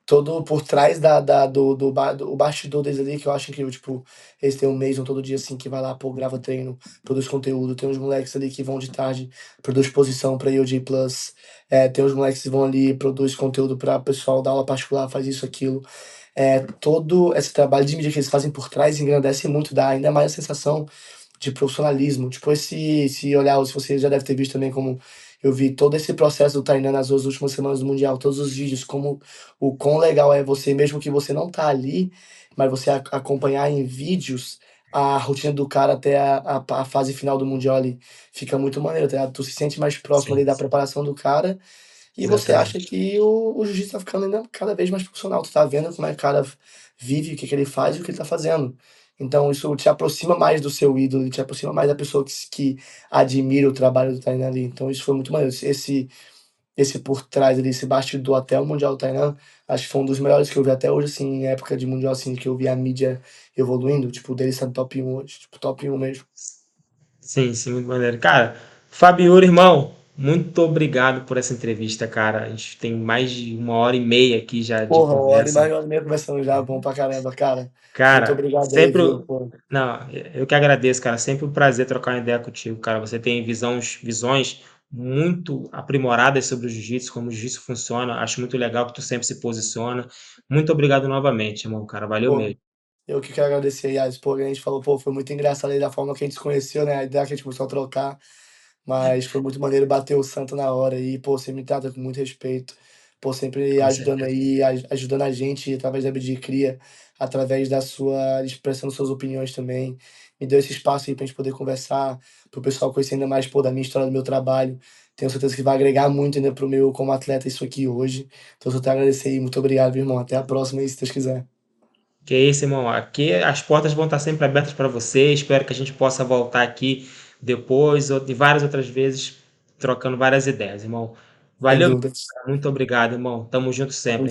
todo por trás do bastidor deles ali, que eu acho incrível, tipo, eles têm o Mason todo dia, assim, que vai lá, pô, grava treino, produz conteúdo, tem uns moleques ali que vão de tarde, produz exposição pra IoG Plus, tem uns moleques que vão ali, produz conteúdo pra pessoal dar aula particular, faz isso, aquilo. Todo esse trabalho de mídia que eles fazem por trás engrandece muito, dá ainda mais a sensação de profissionalismo. Tipo, se olhar, se você já deve ter visto também como eu vi todo esse processo do Tainan nas 2 últimas semanas do Mundial, todos os vídeos, como o quão legal é você, mesmo que você não tá ali, mas você acompanhar em vídeos a rotina do cara até a fase final do Mundial ali. Fica muito maneiro, tá ligado? Tu se sente mais próximo ali Sim, da preparação do cara e você acha exatamente. que o jiu-jitsu tá ficando ainda cada vez mais profissional. Tu tá vendo como é que o cara vive, o que que ele faz e o que ele tá fazendo. Então isso te aproxima mais do seu ídolo, te aproxima mais da pessoa que admira o trabalho do Tainan ali. Então isso foi muito maneiro. Esse por trás ali, esse bastidor até o Mundial do Tainan, acho que foi um dos melhores que eu vi até hoje, assim, em época de Mundial, assim, que eu vi a mídia evoluindo. Tipo, o dele está no top 1 hoje. Tipo, top 1 mesmo. Sim, sim, muito maneiro. Cara, Fabiano, irmão, muito obrigado por essa entrevista, cara. A gente tem mais de 1 hora e meia aqui já de Porra, conversa. uma hora e meia conversando já, bom pra caramba, cara. Muito Cara, obrigado aí, sempre. viu? Pô. Não, eu que agradeço, cara. Sempre um prazer trocar uma ideia contigo, cara. Você tem visões muito aprimoradas sobre o jiu-jitsu, como o jiu-jitsu funciona. Acho muito legal que tu sempre se posiciona. Muito obrigado novamente, irmão, cara. Valeu Pô, mesmo. eu que quero agradecer aí, pô, a gente falou, pô, foi muito engraçado aí da forma que a gente se conheceu, né? A ideia que a gente começou a trocar, mas foi muito maneiro bater o santo na hora aí, pô, você me trata com muito respeito, pô, sempre Com ajudando certeza. aí, ajudando a gente através da BD Cria, através da sua, expressando suas opiniões também. Me deu esse espaço aí pra gente poder conversar, pro pessoal conhecer ainda mais, pô, da minha história, do meu trabalho. Tenho certeza que vai agregar muito ainda pro meu como atleta isso aqui hoje. Então, só tenho a agradecer aí, muito obrigado, meu irmão. Até a próxima aí, se Deus quiser. Que é isso, irmão. Aqui as portas vão estar sempre abertas para você. Espero que a gente possa voltar aqui depois e várias outras vezes, trocando várias ideias, irmão. Sem Valeu, dúvidas. muito obrigado, irmão. Tamo junto Tamo sempre, hein?